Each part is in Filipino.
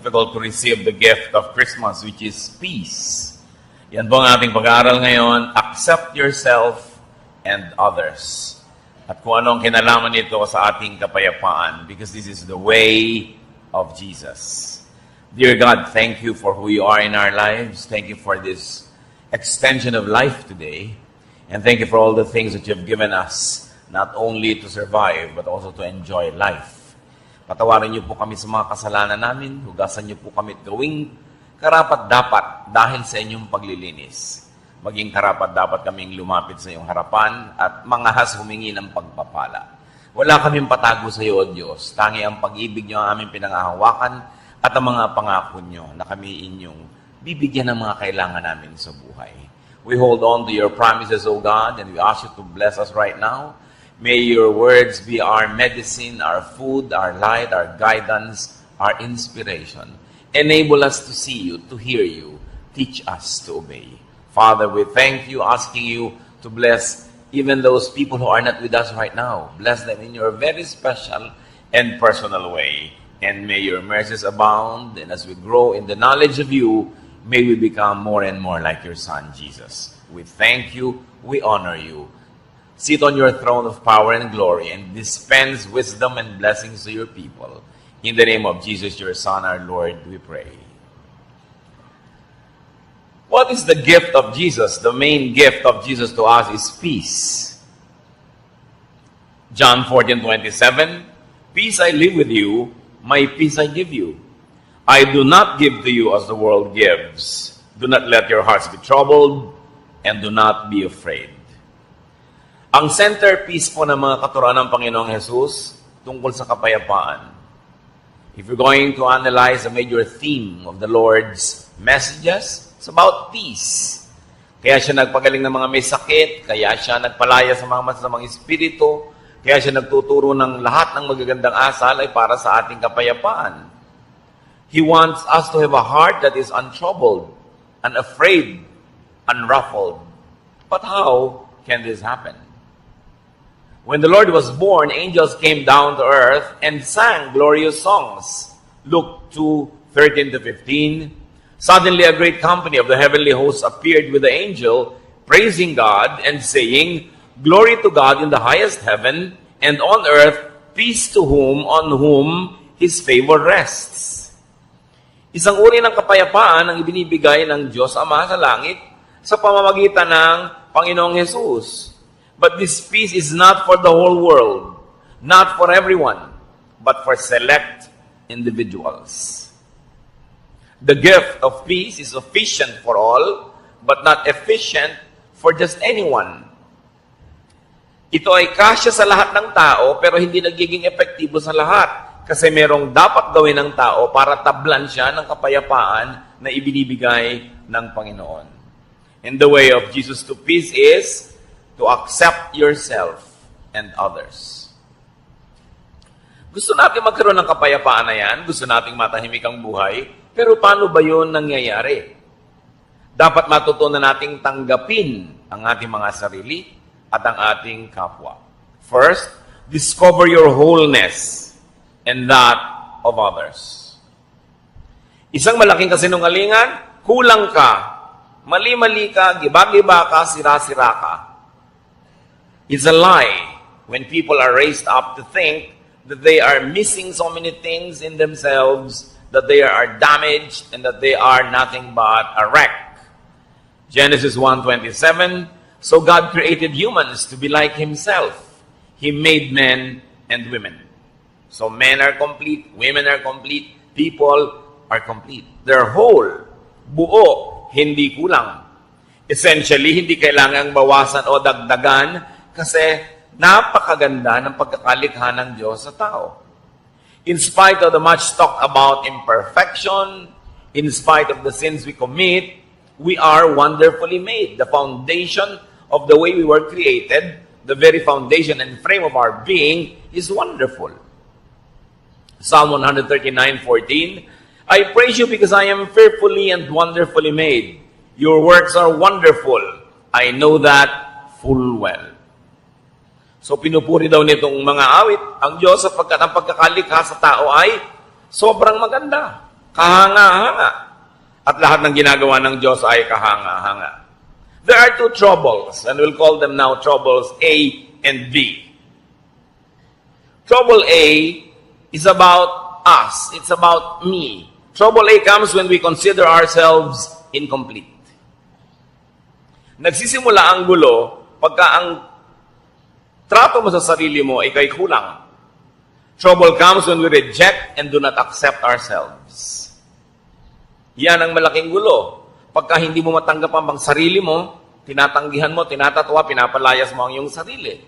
difficult to receive the gift of Christmas, which is peace. Yan po ang ating pag-aaral ngayon. Accept yourself and others. At kung ano ang kinalaman nito sa ating kapayapaan, because this is the way of Jesus. Dear God, thank you for who you are in our lives. Thank you for this extension of life today. And thank you for all the things that you've given us, not only to survive, but also to enjoy life. Patawarin niyo po kami sa mga kasalanan namin. Hugasan niyo po kami at gawing karapat-dapat dahil sa inyong paglilinis. Maging karapat-dapat kaming lumapit sa iyong harapan at mangahas humingi ng pagpapala. Wala kaming patago sa iyo, O Diyos. Tangi ang pag-ibig niyo ang aming pinangahawakan at ang mga pangako niyo na kami inyong bibigyan ng mga kailangan namin sa buhay. We hold on to your promises, O God, and we ask you to bless us right now. May your words be our medicine, our food, our light, our guidance, our inspiration. Enable us to see you, to hear you. Teach us to obey. Father, we thank you, asking you to bless even those people who are not with us right now. Bless them in your very special and personal way. And may your mercies abound. And as we grow in the knowledge of you, may we become more and more like your Son, Jesus. We thank you. We honor you. Sit on your throne of power and glory and dispense wisdom and blessings to your people. In the name of Jesus, your Son, our Lord, we pray. What is the gift of Jesus? The main gift of Jesus to us is peace. John 14:27, peace I leave with you, my peace I give you. I do not give to you as the world gives. Do not let your hearts be troubled, and do not be afraid. Ang centerpiece po ng mga katuruan ng Panginoong Jesus tungkol sa kapayapaan. If you're going to analyze a major theme of the Lord's messages, it's about peace. Kaya siya nagpagaling ng mga may sakit, kaya siya nagpalaya sa mga masasamang espiritu, kaya siya nagtuturo ng lahat ng magagandang asal ay para sa ating kapayapaan. He wants us to have a heart that is untroubled, unafraid, unruffled. But how can this happen? When the Lord was born, angels came down to earth and sang glorious songs. Luke 2:13-15. Suddenly a great company of the heavenly hosts appeared with the angel, praising God and saying, Glory to God in the highest heaven, and on earth peace to on whom His favor rests. Isang uri ng kapayapaan ang ibinibigay ng Diyos Ama sa langit sa pamamagitan ng Panginoong Jesus. But this peace is not for the whole world, not for everyone, but for select individuals. The gift of peace is sufficient for all, but not efficient for just anyone. Ito ay kasya sa lahat ng tao, pero hindi nagiging epektibo sa lahat. Kasi merong dapat gawin ng tao para tablan siya ng kapayapaan na ibinibigay ng Panginoon. And the way of Jesus to peace is to accept yourself and others. Gusto natin magkaroon ng kapayapaan na yan, gusto nating matahimik ang buhay, pero paano ba yun nangyayari? Dapat matutunan nating tanggapin ang ating mga sarili at ang ating kapwa. First, discover your wholeness and that of others. Isang malaking kasinungalingan, kulang ka, mali-mali ka, giba-giba ka, sira-sira ka. It's a lie when people are raised up to think that they are missing so many things in themselves, that they are damaged, and that they are nothing but a wreck. Genesis 1:27, so God created humans to be like Himself. He made men and women. So men are complete, women are complete, people are complete. They're whole, buo, hindi kulang. Essentially, hindi kailangang bawasan o dagdagan kasi napakaganda ng pagkakalikha ng Diyos sa tao. In spite of the much talked about imperfection, in spite of the sins we commit, we are wonderfully made. The foundation of the way we were created, the very foundation and frame of our being is wonderful. Psalm 139:14, I praise you because I am fearfully and wonderfully made. Your works are wonderful. I know that full well. So pinupuri daw nitong mga awit ang Diyos sapagkat ang pagkakalikha sa tao ay sobrang maganda. Kahanga-hanga. At lahat ng ginagawa ng Diyos ay kahanga-hanga. There are two troubles, and we'll call them now troubles A and B. Trouble A is about us. It's about me. Trouble A comes when we consider ourselves incomplete. Nagsisimula ang gulo pagka ang trato mo sa sarili mo ay kay kulang. Trouble comes when we reject and do not accept ourselves. Yan ang malaking gulo. Pagka hindi mo matanggap ang sarili mo, tinatanggihan mo, tinatatwa, pinapalayas mo ang iyong sarili.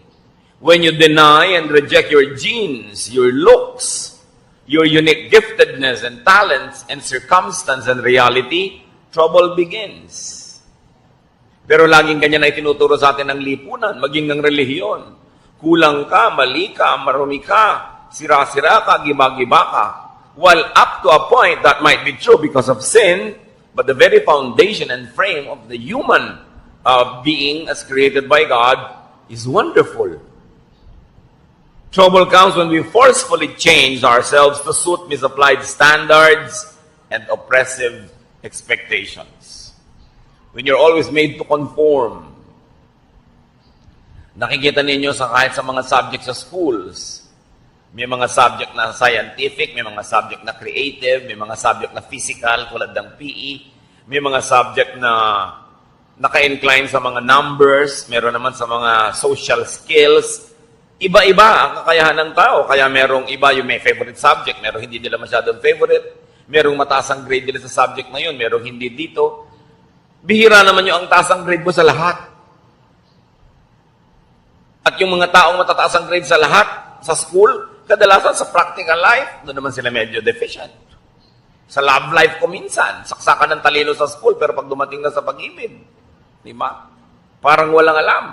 When you deny and reject your genes, your looks, your unique giftedness and talents and circumstance and reality, trouble begins. Pero laging ganyan ay tinuturo sa atin ng lipunan, maging ng relihiyon. Kulang ka, mali ka, marumi ka, sira-sira ka, giba-giba ka. While up to a point that might be true because of sin, but the very foundation and frame of the human being as created by God is wonderful. Trouble comes when we forcefully change ourselves to suit misapplied standards and oppressive expectations. When you're always made to conform. Nakikita ninyo kahit sa mga subjects sa schools. May mga subject na scientific, may mga subject na creative, may mga subject na physical tulad ng PE, may mga subject na naka-incline sa mga numbers, meron naman sa mga social skills. Iba-iba ang kakayahan ng tao, kaya merong iba yung may favorite subject, merong hindi nila masyadong favorite, merong mataas ang grade nila sa subject na yun, merong hindi dito. Bihira naman yung ang taas ang grade mo sa lahat. At yung mga taong matataas ang grade sa lahat, sa school, kadalasan sa practical life, doon naman sila medyo deficient. Sa love life ko minsan, saksakan ng talino sa school, pero pag dumating na sa pag-ibig, di ba? Parang walang alam.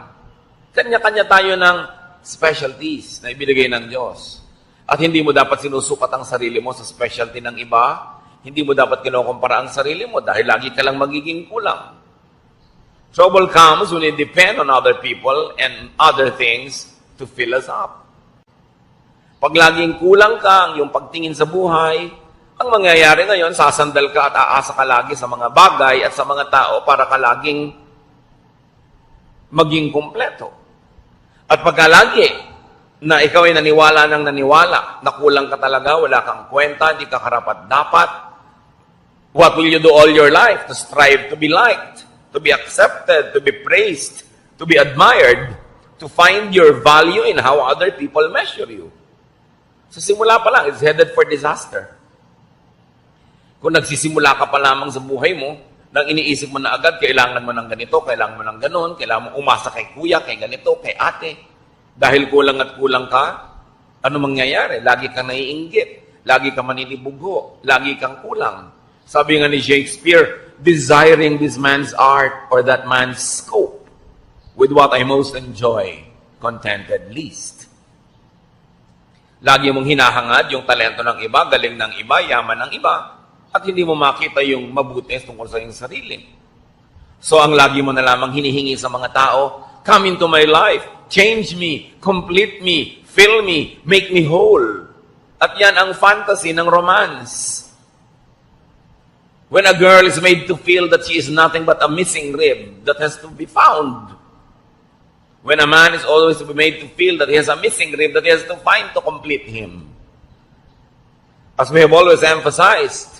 Kanya-kanya tayo ng specialties na ibinigay ng Diyos. At hindi mo dapat sinusukat ang sarili mo sa specialty ng iba. Hindi mo dapat kinukumpara ang sarili mo dahil lagi ka lang magiging kulang. Trouble comes when we depend on other people and other things to fill us up. Pag laging kulang ka, ang iyong pagtingin sa buhay, ang mangyayari ngayon, sasandal ka at aasa ka lagi sa mga bagay at sa mga tao para ka laging maging kumpleto. At pagka lagi na ikaw ay naniwala na kulang ka talaga, wala kang kwenta, hindi ka karapat-dapat, what will you do all your life? To strive to be liked, to be accepted, to be praised, to be admired, to find your value in how other people measure you. Sa simula pa lang, it's headed for disaster. Kung nagsisimula ka pa lamang sa buhay mo, nang iniisip mo na agad, kailangan mo ng ganito, kailangan mo ng ganon, kailangan mo umasa kay kuya, kay ganito, kay ate. Dahil kulang at kulang ka, ano mangyayari? Lagi kang naiinggit, lagi kang maninibugo, lagi kang kulang. Sabi nga ni Shakespeare, desiring this man's art or that man's scope, with what I most enjoy, contented least. Lagi mong hinahangad yung talento ng iba, galing ng iba, yaman ng iba, at hindi mo makita yung mabuti tungkol sa iyong sarili. So ang lagi mo na lamang hinihingi sa mga tao, come into my life, change me, complete me, fill me, make me whole. At yan ang fantasy ng romance. When a girl is made to feel that she is nothing but a missing rib that has to be found. When a man is always to be made to feel that he has a missing rib that he has to find to complete him. As we have always emphasized,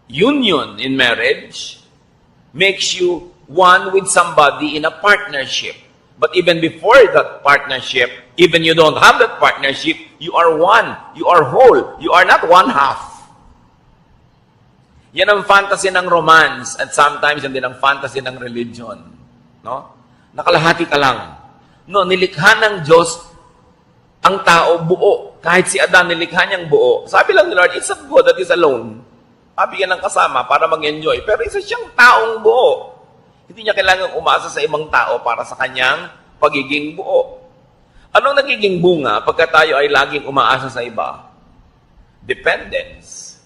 union in marriage makes you one with somebody in a partnership. But even before that partnership, even you don't have that partnership, you are one, you are whole, you are not one half. Yan ang fantasy ng romance at sometimes yan din ang fantasy ng religion. No? Nakalahati ka lang. No, nilikha ng Diyos ang tao buo. Kahit si Adan nilikha niyang buo. Sabi lang ni Lord, it's not good that he's alone. Bigyan ng kasama para mag-enjoy. Pero isa siyang taong buo. Hindi niya kailangang umasa sa ibang tao para sa kanyang pagiging buo. Anong nagiging bunga pagka tayo ay laging umaasa sa iba? Dependence.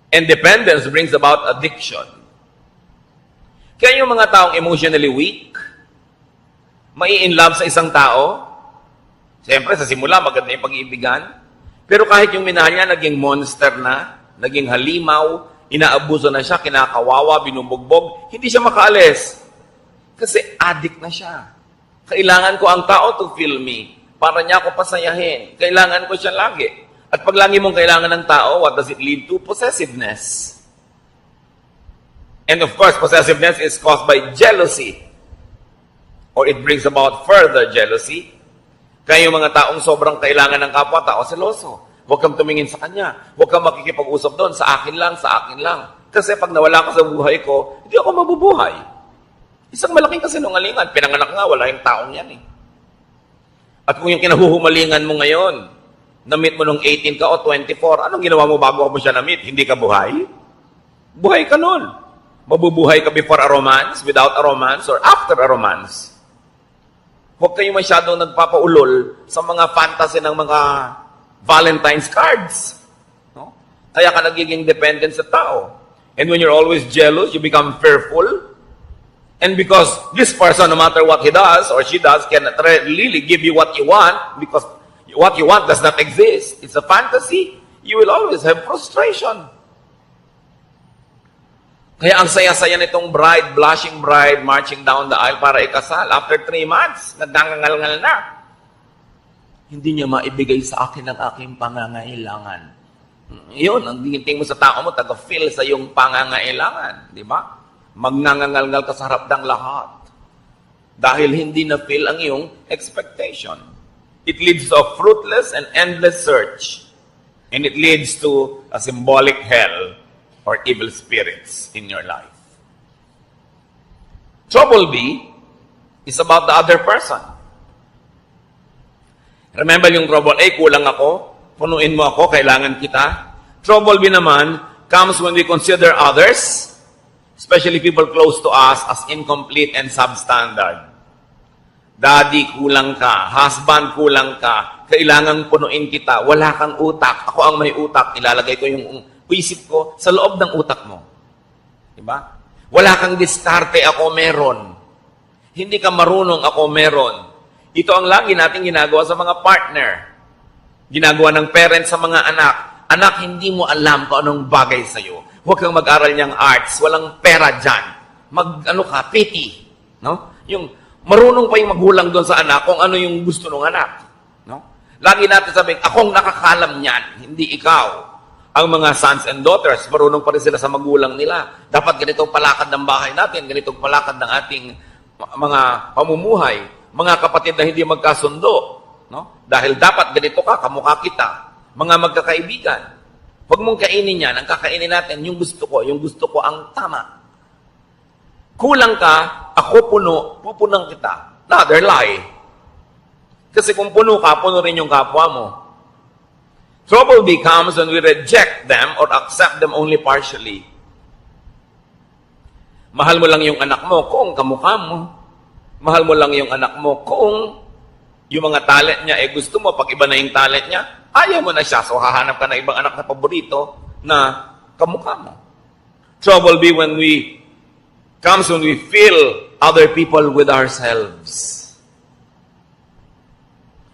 And dependence brings about addiction. Kaya yung mga taong emotionally weak, mai-in love sa isang tao, siyempre sa simula maganda yung pag-iibigan, Pero kahit yung minahal niya, naging monster na, naging halimaw, inaabuso na siya, kinakawawa, binubugbog, hindi siya makaalis. Kasi addict na siya. Kailangan ko ang tao to feel me para niya ako pasayahin. Kailangan ko siya lagi. At pag lagi mong kailangan ng tao, what does it lead to? Possessiveness. And of course, possessiveness is caused by jealousy. Or it brings about further jealousy. Kaya yung mga taong sobrang kailangan ng kapwa-tao, seloso. Huwag kang tumingin sa kanya. Huwag kang makikipag-usap doon. Sa akin lang, sa akin lang. Kasi pag nawala ka sa buhay ko, hindi ako mabubuhay. Isang malaking kasinungalingan. Pinanganak nga, wala yung taong yan eh. At kung yung kinahuhumalingan mo ngayon, na-meet mo nung 18 ka o 24, anong ginawa mo bago mo siya na-meet? Hindi ka buhay? Buhay ka nun. Mabubuhay ka before a romance, without a romance, or after a romance. Huwag kayo masyadong nagpapaulol sa mga fantasy ng mga Valentine's cards. No? Kaya ka nagiging dependent sa tao. And when you're always jealous, you become fearful. And because this person, no matter what he does or she does, cannot really give you what you want, because what you want does not exist. It's a fantasy. You will always have frustration. Kaya ang saya-saya nitong bride, blushing bride, marching down the aisle para ikasal. After 3 months, nagdangangal-ngal na. Hindi niya maibigay sa akin ang aking pangangailangan. Yun, ang tingin mo sa tao mo, taga-feel sa iyong pangangailangan. Di ba? Magnangangal-ngal ka sa harap ng lahat. Dahil hindi na-feel ang iyong expectation. It leads to a fruitless and endless search. And it leads to a symbolic hell or evil spirits in your life. Trouble B is about the other person. Remember yung trouble A, kulang ako, punuin mo ako, kailangan kita. Trouble B naman comes when we consider others, especially people close to us, as incomplete and substandard. Daddy, kulang ka. Husband, kulang ka. Kailangan punuin kita. Wala kang utak. Ako ang may utak. Ilalagay ko yung isip ko sa loob ng utak mo. Diba? Wala kang diskarte. Ako meron. Hindi ka marunong. Ako meron. Ito ang lagi natin ginagawa sa mga partner. Ginagawa ng parents sa mga anak. Anak, hindi mo alam kung anong bagay sa'yo. Huwag kang mag-aral niyang arts. Walang pera dyan. Pity. No? Yung marunong pa yung magulang doon sa anak kung ano yung gusto ng anak. No? Lagi natin sabihin, akong nakakalam niyan, hindi ikaw. Ang mga sons and daughters, marunong pa rin sila sa magulang nila. Dapat ganitong palakad ng bahay natin, ganitong palakad ng ating mga pamumuhay. Mga kapatid na hindi magkasundo. No? Dahil dapat ganito ka, kamukha kita. Mga magkakaibigan. Huwag mong kainin yan. Ang kakainin natin, yung gusto ko ang tama. Kulang ka, ako puno, pupunang kita. Another lie. Kasi kung puno ka, puno rin yung kapwa mo. Trouble becomes when we reject them or accept them only partially. Mahal mo lang yung anak mo kung kamukha mo. Mahal mo lang yung anak mo kung yung mga talent niya, gusto mo, pag iba na yung talent niya, ayaw mo na siya. So, hahanap ka na ibang anak na paborito na kamukha mo. Trouble be comes when we fill other people with ourselves.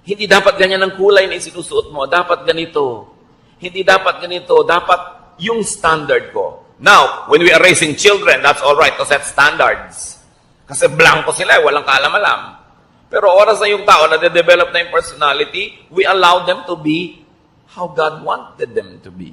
Hindi dapat ganyan ang kulay na isinusuot mo. Dapat ganito. Hindi dapat ganito. Dapat yung standard ko. Now, when we are raising children, that's all right to set standards. Kasi blanco sila, walang kaalam-alam. Pero oras na yung tao na de-develop na yung personality, we allow them to be how God wanted them to be.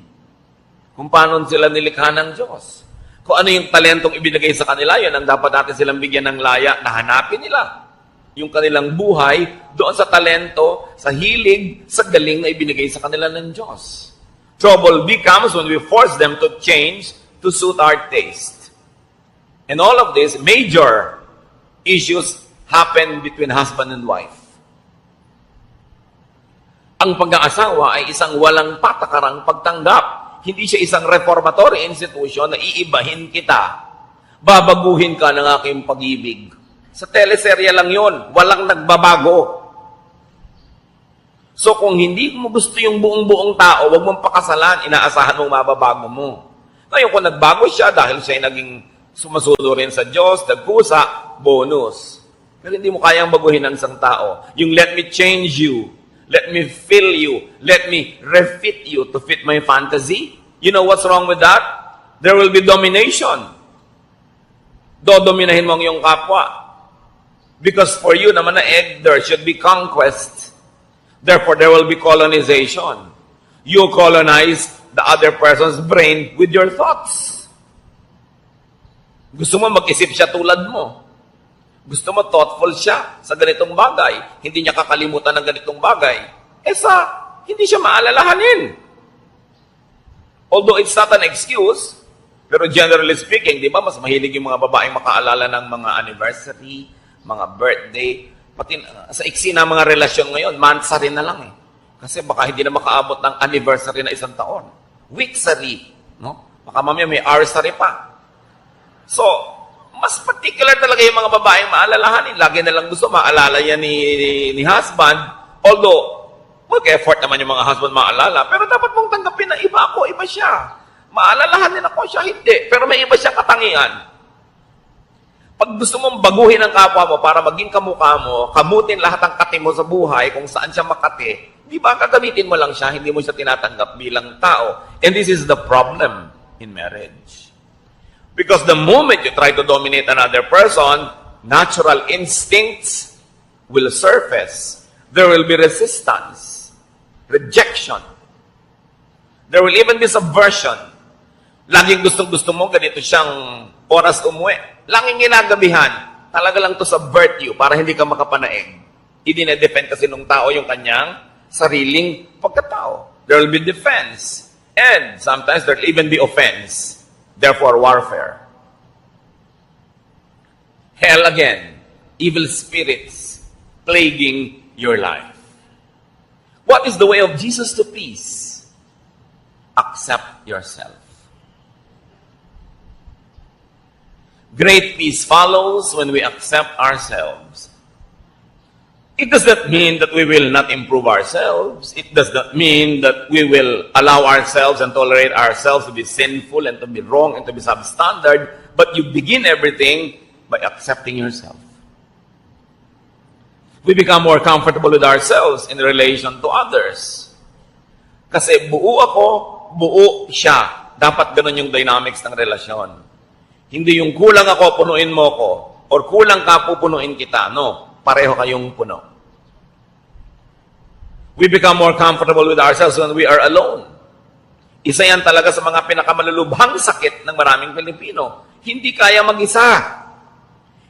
Kung paano sila nilikha ng Diyos. Kung ano yung talentong ibinigay sa kanila, yun ang dapat natin silang bigyan ng laya na hanapin nila. Yung kanilang buhay doon sa talento, sa hilig, sa galing na ibinigay sa kanila ng Diyos. Trouble becomes when we force them to change to suit our taste. And all of this, major issues happen between husband and wife. Ang pag-aasawa ay isang walang patakarang pagtanggap. Hindi siya isang reformatory institution na iibahin kita. Babaguhin ka ng aking pag-ibig. Sa teleserye lang yon, walang nagbabago. So kung hindi mo gusto yung buong-buong tao, wag mong pakasalan, inaasahan mong mababago mo. Ngayon kung nagbago siya dahil siya ay naging sumasudo rin sa Diyos, nagkusa, bonus. Pero hindi mo kayang baguhin ang isang tao. Yung let me change you, Let me fill you. Let me refit you to fit my fantasy. You know what's wrong with that? There will be domination. Dodominahin mo ang iyong kapwa. Because for you naman na egg, there should be conquest. Therefore, there will be colonization. You colonize the other person's brain with your thoughts. Gusto mo mag-isip siya tulad mo. Gusto mo thoughtful siya sa ganitong bagay. Hindi niya kakalimutan ng ganitong bagay. Hindi siya maalalahanin. Although it's not an excuse, pero generally speaking, di ba, mas mahilig yung mga babaeng makaalala ng mga anniversary, mga birthday, pati sa iksi na mga relasyon ngayon, monthsary na lang eh. Kasi baka hindi na makaabot ng anniversary na isang taon. Weeksary, no? Baka mamaya may hoursary pa. So, mas particular talaga yung mga babaeng maalalahanin. Lagi na lang gusto maalala yan ni husband. Although, mag-effort naman yung mga husband maalala. Pero dapat mong tanggapin na iba ako, iba siya. Maalalahanin ako siya, hindi. Pero may iba siya katangian. Pag gusto mong baguhin ang kapwa mo para maging kamukha mo, kamutin lahat ng kati mo sa buhay kung saan siya makati, di ba gagamitin mo lang siya, hindi mo siya tinatanggap bilang tao. And this is the problem in marriage. Because the moment you try to dominate another person, natural instincts will surface. There will be resistance, rejection. There will even be subversion. Laging gustong-gusto mo, ganito siyang oras umuwi. Laging ginagabihan. Talaga lang to subvert you para hindi ka makapanaig. Idine-defend kasi nung tao yung kanyang sariling pagkatao. There will be defense. And sometimes there will even be offense. Therefore, warfare. Hell again. Evil spirits plaguing your life. What is the way of Jesus to peace? Accept yourself. Great peace follows when we accept ourselves. It does not mean that we will not improve ourselves. It does not mean that we will allow ourselves and tolerate ourselves to be sinful and to be wrong and to be substandard. But you begin everything by accepting yourself. We become more comfortable with ourselves in relation to others. Kasi buo ako, buo siya. Dapat ganun yung dynamics ng relasyon. Hindi yung kulang ako, punuin mo ko. Or kulang ka, pupunuin kita. No, pareho kayong puno. We become more comfortable with ourselves when we are alone. Isa yan talaga sa mga pinakamalulubhang sakit ng maraming Pilipino. Hindi kaya mag-isa.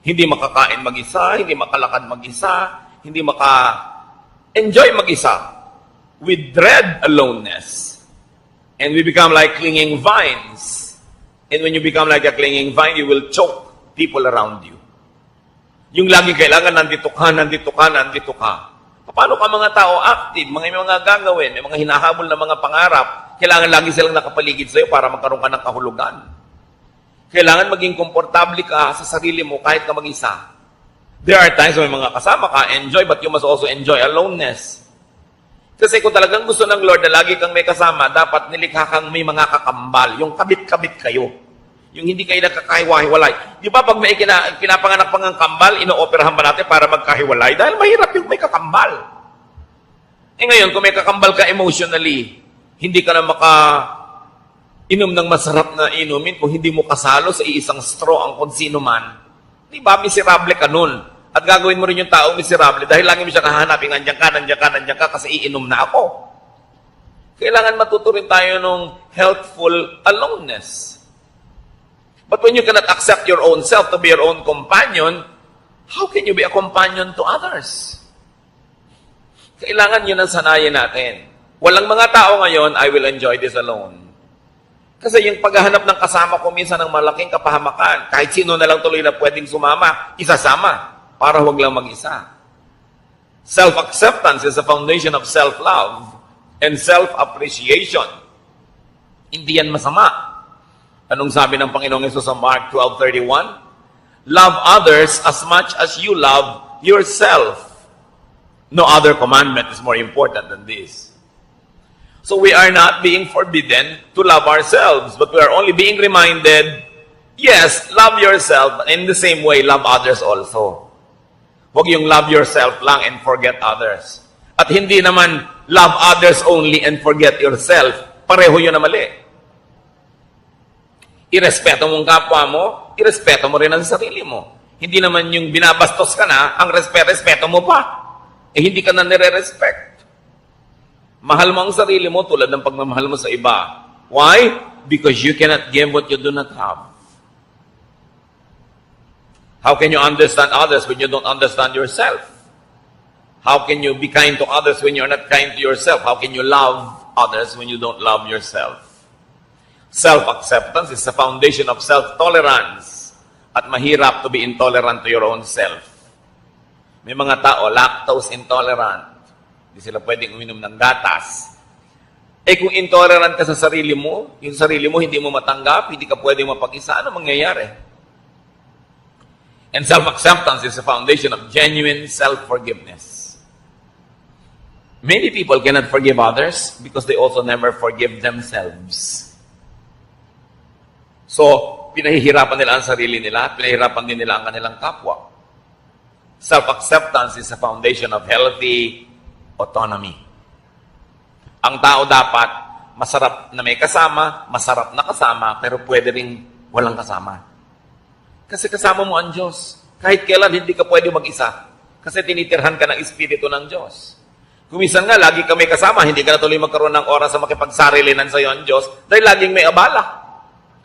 Hindi makakain mag-isa, hindi makalakad mag-isa, hindi maka-enjoy mag-isa. We dread aloneness. And we become like clinging vines. And when you become like a clinging vine, you will choke people around you. Yung lagi kailangan, nandito ka, nandito ka, nandito ka. Paano ka mga tao active, mga gagawin, may mga hinahabol na mga pangarap, kailangan lagi silang nakapaligid sa'yo para magkaroon ka ng kahulugan. Kailangan maging komportable ka sa sarili mo kahit na mag-isa. There are times when may mga kasama ka, enjoy, but you must also enjoy aloneness. Kasi kung talagang gusto ng Lord na lagi kang may kasama, dapat nilikha kang may mga kakambal, yung kabit-kabit kayo. Yung hindi kayo nagkakahiwa-hiwalay. Di ba pag may pinapanganak pang ang kambal, ino-operahan ba natin para magkahiwalay? Dahil mahirap yung may kakambal. Ngayon, kung may kakambal ka emotionally, hindi ka na inom ng masarap na inumin kung hindi mo kasalo sa iisang straw ang kung sino man. Di ba? Miserable ka nun. At gagawin mo rin yung taong miserable dahil lagi mo siya kahanapin, nandiyan ka, nandiyan ka, nandiyan ka, kasi iinom na ako. Kailangan matuto rin tayo ng healthful aloneness. But when you cannot accept your own self to be your own companion, how can you be a companion to others? Kailangan yun ang sanayin natin. Walang mga tao ngayon, I will enjoy this alone. Kasi yung paghahanap ng kasama ko minsan ng malaking kapahamakan, kahit sino na lang tuloy na pwedeng sumama, isasama, para huwag lang mag-isa. Self-acceptance is the foundation of self-love and self-appreciation. Hindi yan masama. Anong sabi ng Panginoong Yesus sa Mark 12:31? Love others as much as you love yourself. No other commandment is more important than this. So we are not being forbidden to love ourselves, but we are only being reminded, yes, love yourself, but in the same way, love others also. Huwag yung love yourself lang and forget others. At hindi naman love others only and forget yourself. Pareho yun na mali. Irespeto mo ang kapwa mo, irespeto mo rin ang sarili mo. Hindi naman yung binabastos ka na, ang respeto mo pa. Hindi ka na nire-respect. Mahal mo ang sarili mo tulad ng pagmamahal mo sa iba. Why? Because you cannot give what you do not have. How can you understand others when you don't understand yourself? How can you be kind to others when you're not kind to yourself? How can you love others when you don't love yourself? Self-acceptance is the foundation of self-tolerance. At mahirap to be intolerant to your own self. May mga tao, lactose intolerant. Hindi sila pwedeng uminom ng gatas. Kung intolerant ka sa sarili mo, yung sarili mo hindi mo matanggap, hindi ka pwedeng mapag-isa, ano mangyayari? And self-acceptance is the foundation of genuine self-forgiveness. Many people cannot forgive others because they also never forgive themselves. So, pinahihirapan nila ang sarili nila, pinahihirapan din nila ang kanilang kapwa. Self-acceptance is the foundation of healthy autonomy. Ang tao dapat masarap na may kasama, masarap na kasama, pero pwede rin walang kasama. Kasi kasama mo ang Diyos. Kahit kailan hindi ka pwede mag-isa. Kasi tinitirhan ka ng Espiritu ng Diyos. Kumisan nga, lagi ka may kasama, hindi ka na tuloy magkaroon ng oras sa makipagsarilinan sa iyo ang Diyos dahil laging may abala.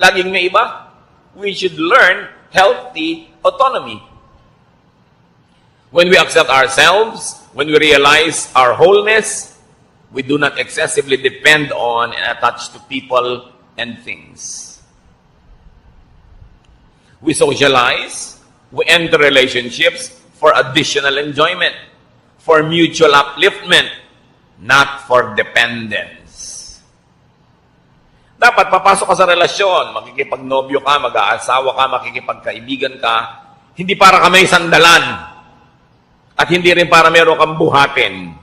Laging may iba. We should learn healthy autonomy. When we accept ourselves, when we realize our wholeness, we do not excessively depend on and attach to people and things. We socialize, we enter relationships for additional enjoyment, for mutual upliftment, not for dependence. Dapat papasok ka sa relasyon, makikipagnobyo ka, mag-aasawa ka, makikipagkaibigan ka, hindi para ka may sandalan, at hindi rin para meron kang buhatin.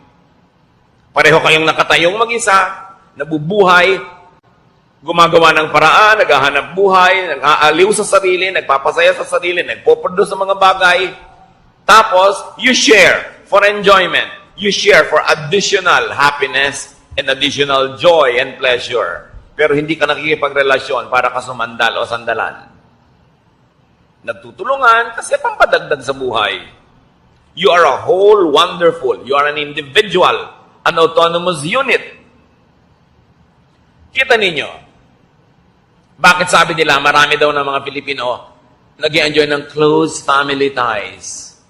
Pareho kayong nakatayong mag-isa, nabubuhay, gumagawa ng paraan, naghahanap buhay, nag-aaliw sa sarili, nagpapasaya sa sarili, nagpo-produce ng mga bagay. Tapos, you share for enjoyment. You share for additional happiness and additional joy and pleasure. Pero hindi ka nakikipagrelasyon para ka sumandal o sandalan. Nagtutulungan kasi pampadagdag sa buhay. You are a whole, wonderful. You are an individual, an autonomous unit. Kita ninyo, bakit sabi nila, marami daw ng mga Pilipino nag-i-enjoy ng close family ties?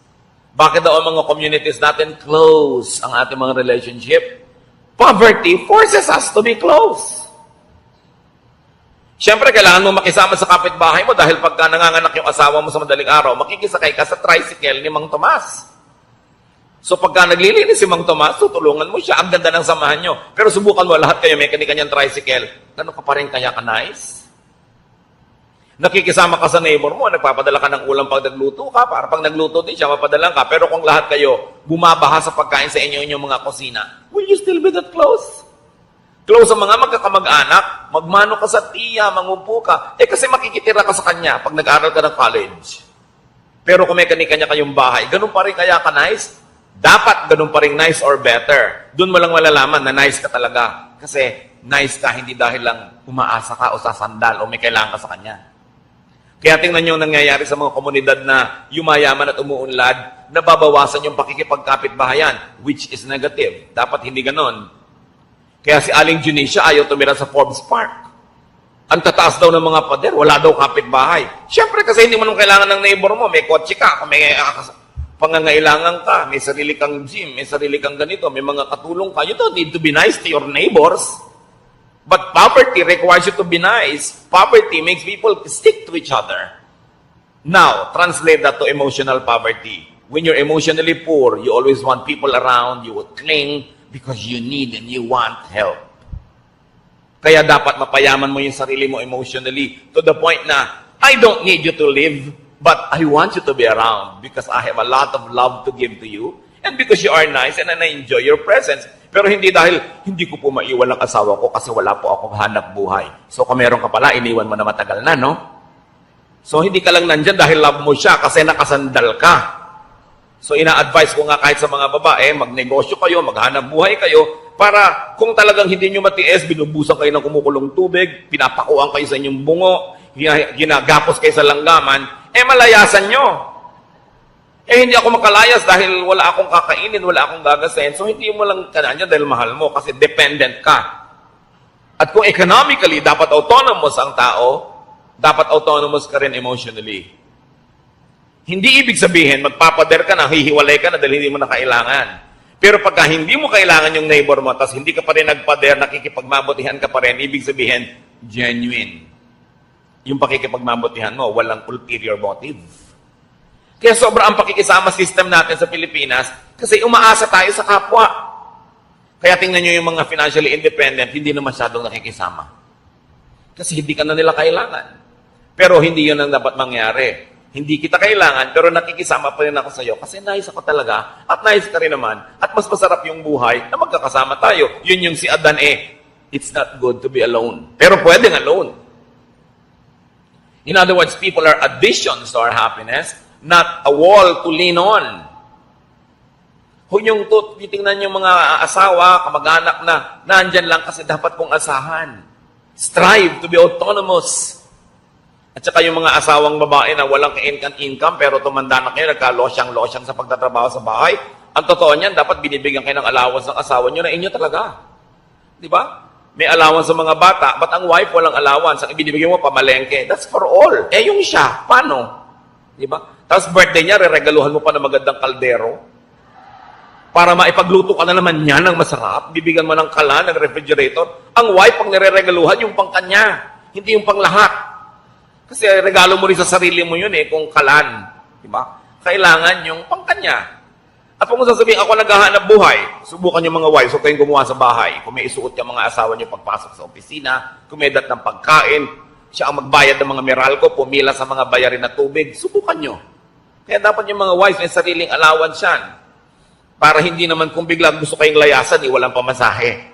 Bakit daw ang mga communities natin close ang ating mga relationship? Poverty forces us to be close. Siyempre, kailangan mo makisama sa kapitbahay mo dahil pagka nanganganak yung asawa mo sa madaling araw, makikisakay ka sa tricycle ni Mang Tomas. So pagka naglilinis si Mang Tomas, tutulungan mo siya. Ang ganda ng samahan nyo. Pero subukan mo, lahat kayo may kanya-kanyang tricycle. Gano'n ka pa rin kaya ka-nice? Nakikisama ka sa neighbor mo, nagpapadala ka ng ulam pag nagluto ka, para pag nagluto din siya, mapadalan ka. Pero kung lahat kayo bumabaha sa pagkain sa inyong mga kusina, will you still be that close? Close sa mga magkakamag-anak, magmano ka sa tiya, mangupo ka. Kasi makikitira ka sa kanya pag nag-aral ka ng college. Pero kung may kanya-kanya kayong bahay, ganun pa rin kaya ka nice? Dapat ganun pa rin nice or better. Doon mo lang malalaman na nice ka talaga. Kasi nice ka, hindi dahil lang umaasa ka o sasandal o may kailangan ka sa kanya. Kaya tingnan nyo nangyayari sa mga komunidad na yumayaman at umuunlad, nababawasan yung pakikipagkapit-bahayan, which is negative. Dapat hindi ganon. Kaya si Aling Junisha ayaw tumira sa Forbes Park. Ang tataas daw ng mga pader, wala daw kapit-bahay. Siyempre kasi hindi mo nung kailangan ng neighbor mo, may kotse ka, may pangangailangan ka, may sarili kang gym, may sarili kang ganito, may mga katulong ka. You don't need to be nice to your neighbors. But poverty requires you to be nice. Poverty makes people stick to each other. Now, translate that to emotional poverty. When you're emotionally poor, you always want people around, you will cling because you need and you want help. Kaya dapat mapayaman mo yung sarili mo emotionally to the point na, I don't need you to live, but I want you to be around because I have a lot of love to give to you and because you are nice and I enjoy your presence. Pero hindi dahil, hindi ko po maiwan ang asawa ko kasi wala po akong hanap buhay. So kung meron ka pala, iniwan mo na matagal na, no? So hindi ka lang nandyan dahil love mo siya kasi nakasandal ka. So ina-advise ko nga kahit sa mga babae, magnegosyo kayo, maghanap buhay kayo, para kung talagang hindi nyo matiis, binubusan kayo ng kumukulong tubig, pinapakuan kayo sa inyong bungo, ginagapos kayo sa langgaman, malayasan nyo. Hindi ako makalayas dahil wala akong kakainin, wala akong gagasain. So hindi mo lang kananya dahil mahal mo kasi dependent ka. At kung economically, dapat autonomous ang tao, dapat autonomous ka rin emotionally. Hindi ibig sabihin, magpapader ka na, hihiwalay ka na dahil hindi mo na kailangan. Pero pagka hindi mo kailangan yung neighbor mo, tapos hindi ka pa rin nagpader, nakikipagmabutihan ka pa rin, ibig sabihin, genuine. Yung pakikipagmabutihan mo, walang ulterior motive. Kaya sobra ang pakikisama system natin sa Pilipinas kasi umaasa tayo sa kapwa. Kaya tingnan nyo yung mga financially independent, hindi na masyadong nakikisama. Kasi hindi ka na nila kailangan. Pero hindi yun ang dapat mangyari. Hindi kita kailangan, pero nakikisama pa rin ako sa iyo kasi nice ako talaga at nice ka rin naman at mas masarap yung buhay na magkakasama tayo. Yun yung si Adan it's not good to be alone. Pero pwedeng alone. In other words, people are additions to our happiness, not a wall to lean on. Kung yung titingnan yung mga asawa, kamag-anak na nandyan lang kasi dapat kong asahan. Strive to be autonomous. At saka yung mga asawang babae na walang ka-income pero tumanda na kayo, nagka-losyang-losyang sa pagtatrabaho sa bahay. Ang totoo niyan, dapat binibigyan kayo ng allowance ng asawa nyo na inyo talaga. Di ba? May allowance sa mga bata, but ang wife walang allowance. Ang ibinibigyan mo, pamalengke. That's for all. Yung siya, paano? Di ba? Tapos birthday niya, reregaluhan mo pa ng magandang kaldero. Para maipagluto ka na naman niya ng masarap. Bibigyan mo ng kalan, ng refrigerator. Ang wife, pang nireregaluhan, yung pang kanya. Hindi yung pang lahat. Kasi regalo mo rin sa sarili mo yun kung kalan. Diba? Kailangan yung pangkanya. At kung sasabihin, ako naghahanap buhay, subukan yung mga wives, huwag kayong gumawa sa bahay. Kung may isuot yung mga asawa niyo pagpasok sa opisina, kumedat ng pagkain, siya ang magbayad ng mga Meralco, pumila sa mga bayarin na tubig, subukan nyo. Kaya dapat yung mga wives may sariling allowance yan. Para hindi naman kung biglang gusto kayong layasan, walang pamasahe.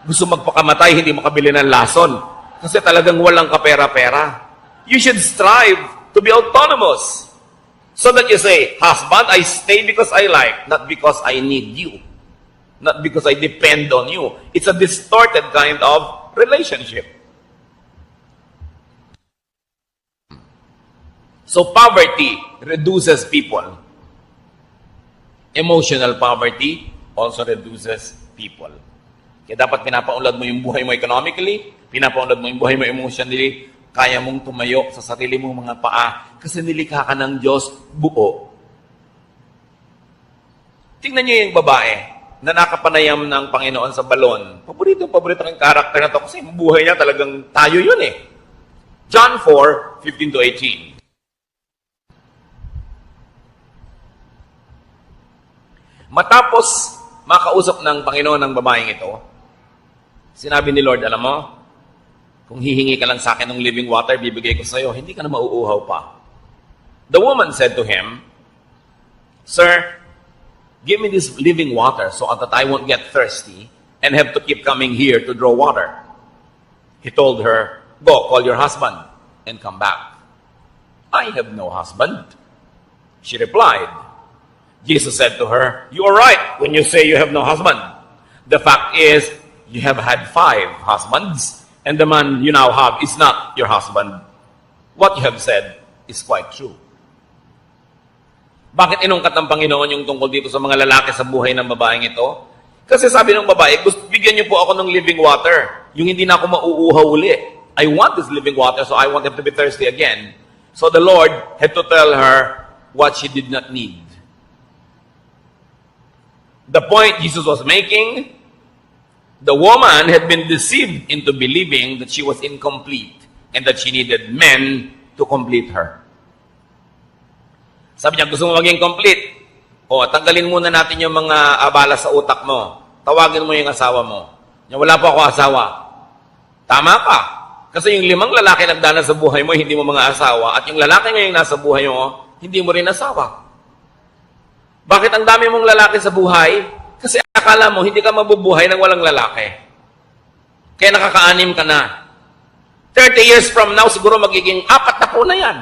Gusto magpakamatay, hindi makabili ng lason. Kasi talagang walang kapera-pera. You should strive to be autonomous. So that you say, husband, I stay because I like, not because I need you. Not because I depend on you. It's a distorted kind of relationship. So poverty reduces people. Emotional poverty also reduces people. Kaya dapat pinapaunlad mo yung buhay mo economically, pinapaunlad mo yung buhay mo emotionally, kaya mong tumayo sa sarili mong mga paa kasi nilikha ka ng Diyos buo. Tingnan niyo yung babae na nakapanayam ng Panginoon sa balon. Paborito ng karakter na to kasi yung buhay niya talagang tayo yun John 4:15-18. Matapos makausap ng Panginoon ng babaeng ito, sinabi ni Lord, alam mo, kung hihingi ka lang sa akin ng living water, bibigay ko sa iyo, hindi ka na mauuhaw pa. The woman said to him, Sir, give me this living water so that I won't get thirsty and have to keep coming here to draw water. He told her, Go, call your husband and come back. I have no husband. She replied. Jesus said to her, You are right when you say you have no husband. The fact is, you have had 5 husbands, and the man you now have is not your husband. What you have said is quite true. Bakit inungkat ng Panginoon yung tungkol dito sa mga lalaki sa buhay ng babaeng ito? Kasi sabi ng babae, bigyan niyo po ako ng living water. Yung hindi na ako mauuhaw uli. I want this living water, so I want him to be thirsty again. So the Lord had to tell her what she did not need. The point Jesus was making, the woman had been deceived into believing that she was incomplete and that she needed men to complete her. Sabi niya, gusto mo maging complete? Tanggalin muna natin yung mga abala sa utak mo. Tawagin mo yung asawa mo. Wala pa ako asawa. Tama ka. Kasi yung 5 lalaki nagdana sa buhay mo, hindi mo mga asawa. At yung lalaki ngayong nasa buhay mo, hindi mo rin asawa. Bakit ang dami mong lalaki sa buhay? Kasi akala mo, hindi ka mabubuhay nang walang lalaki. Kaya nakaka-anim ka na. 30 years from now, siguro magiging 4 na po na yan.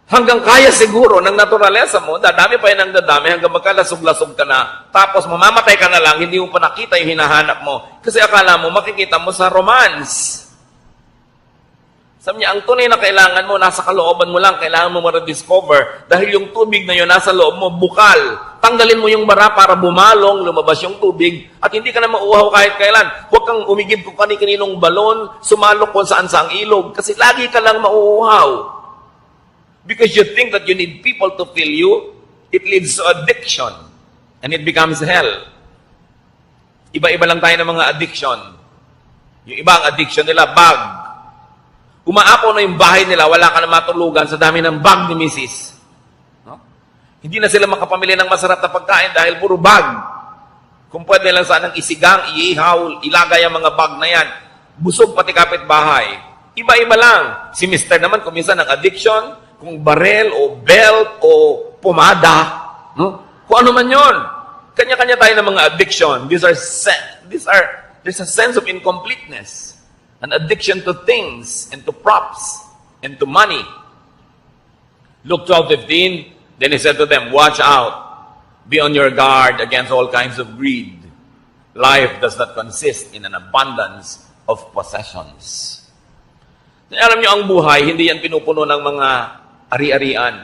Hanggang kaya siguro ng naturalesa mo, dadami pa yan ang dadami hanggang magkalasog-lasog ka na. Tapos mamamatay ka na lang, hindi mo pa nakita yung hinahanap mo. Kasi akala mo, makikita mo sa romance. Sabi niya, ang tunay na kailangan mo, nasa kalooban mo lang, kailangan mo ma-rediscover. Dahil yung tubig na yun, nasa loob mo, bukal. Tanggalin mo yung bara para bumalong, lumabas yung tubig, at hindi ka na mauuhaw kahit kailan. Huwag kang umigib kung kani-kaninong balon, sumalok kung saan sa ang ilog, kasi lagi ka lang mauuhaw. Because you think that you need people to fill you, it leads to addiction. And it becomes hell. Iba-iba lang tayo ng mga addiction. Yung iba, ang addiction nila, bag. Umaapaw na yung bahay nila, wala ka na matulugan sa dami ng bag ni Mrs. No? Hindi na sila makapamili ng masarap na pagkain dahil puro bag. Kung pwede lang sanang isigang, iihaw, ilagay ang mga bag na yan. Busog pati kapitbahay. Iba-iba lang. Si Mr. naman, kung minsan ang addiction, kung barel o belt o pomada, no? Kung ano man yon. Kanya-kanya tayo ng mga addiction. There's a sense of incompleteness. An addiction to things and to props and to money. Luke 12:15, then he said to them, watch out. Be on your guard against all kinds of greed. Life does not consist in an abundance of possessions. Alam niyo, ang buhay, hindi yan pinupuno ng mga ari-arian.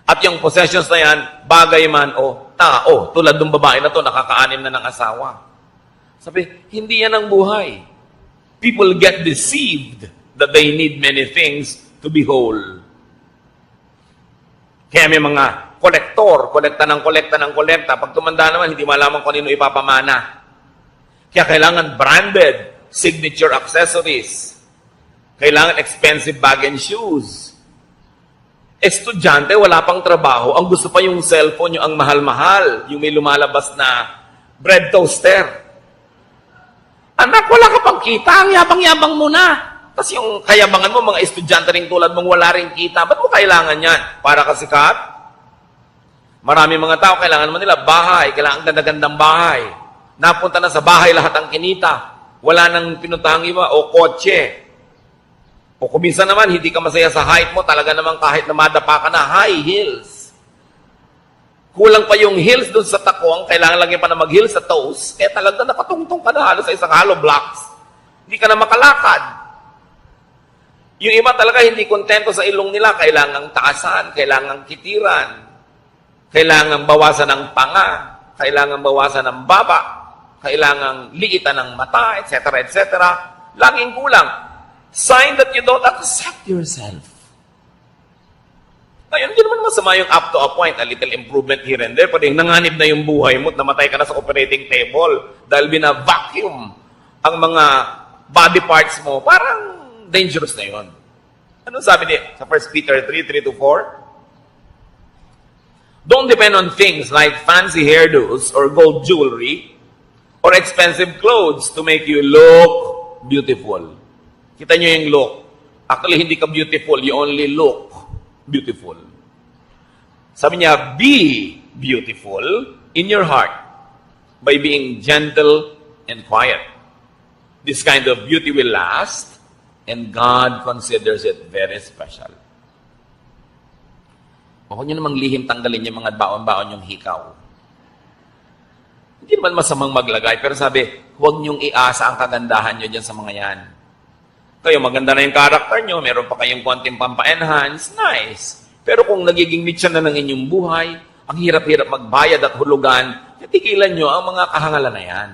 At yung possessions na yan, bagay man o tao, tulad ng babae na to, nakakaanim na ng asawa. Sabi, hindi yan ang buhay. People get deceived that they need many things to be whole. Kaya may mga kolektor, kolekta ng kolekta. Pag tumanda naman, hindi malaman kung ano ipapamana. Kaya kailangan branded, signature accessories. Kailangan expensive bag and shoes. Estudyante, wala pang trabaho. Ang gusto pa yung cellphone, yung ang mahal-mahal. Yung may lumalabas na bread toaster. Anak, wala ka pang kita. Ang yabang-yabang mo na. Tapos yung kayabangan mo, mga estudyante rin tulad mong wala rin kita. Ba't mo kailangan yan? Para ka sikat? Marami mga tao, kailangan naman nila bahay. Kailangan ganda-gandang bahay. Napunta na sa bahay lahat ang kinita. Wala nang pinuntahang iba o kotse. O kung minsan naman, hindi ka masaya sa height mo, talaga naman kahit na madapa ka na, high heels. Kulang pa yung heels dun sa takong, kailangan lang pa na mag-heels sa toes, kaya talaga nakatungtong ka na halos sa isang hollow blocks. Hindi ka na makalakad. Yung iba talaga hindi kontento sa ilong nila, kailangang taasan, kailangang kitiran, kailangang bawasan ng panga, kailangang bawasan ng baba, kailangang liitan ng mata, etc., etc. Laging kulang. Sign that you don't accept yourself. Ngayon, hindi naman masama yung up to a point, a little improvement here and there. Pwede nanganib na yung buhay mo at namatay ka na sa operating table dahil bina-vacuum ang mga body parts mo. Parang dangerous na yun. Ano sabi niya sa 1 Peter 3:3-4? Don't depend on things like fancy hairdos or gold jewelry or expensive clothes to make you look beautiful. Kita nyo yung look. Actually, hindi ka beautiful. You only look beautiful. Sabi niya, be beautiful in your heart by being gentle and quiet. This kind of beauty will last and God considers it very special. Huwag nyo namang lihim tanggalin yung mga baon-baon yung hikaw. Hindi naman masamang maglagay, pero sabi, huwag nyong iasa ang kagandahan nyo dyan sa mga yan. Kayo, maganda na yung character nyo, meron pa kayong konting pampa-enhance, nice. Pero kung nagiging mitsa na ng inyong buhay, ang hirap-hirap magbayad at hulugan, tigilan nyo ang mga kahangalan na yan.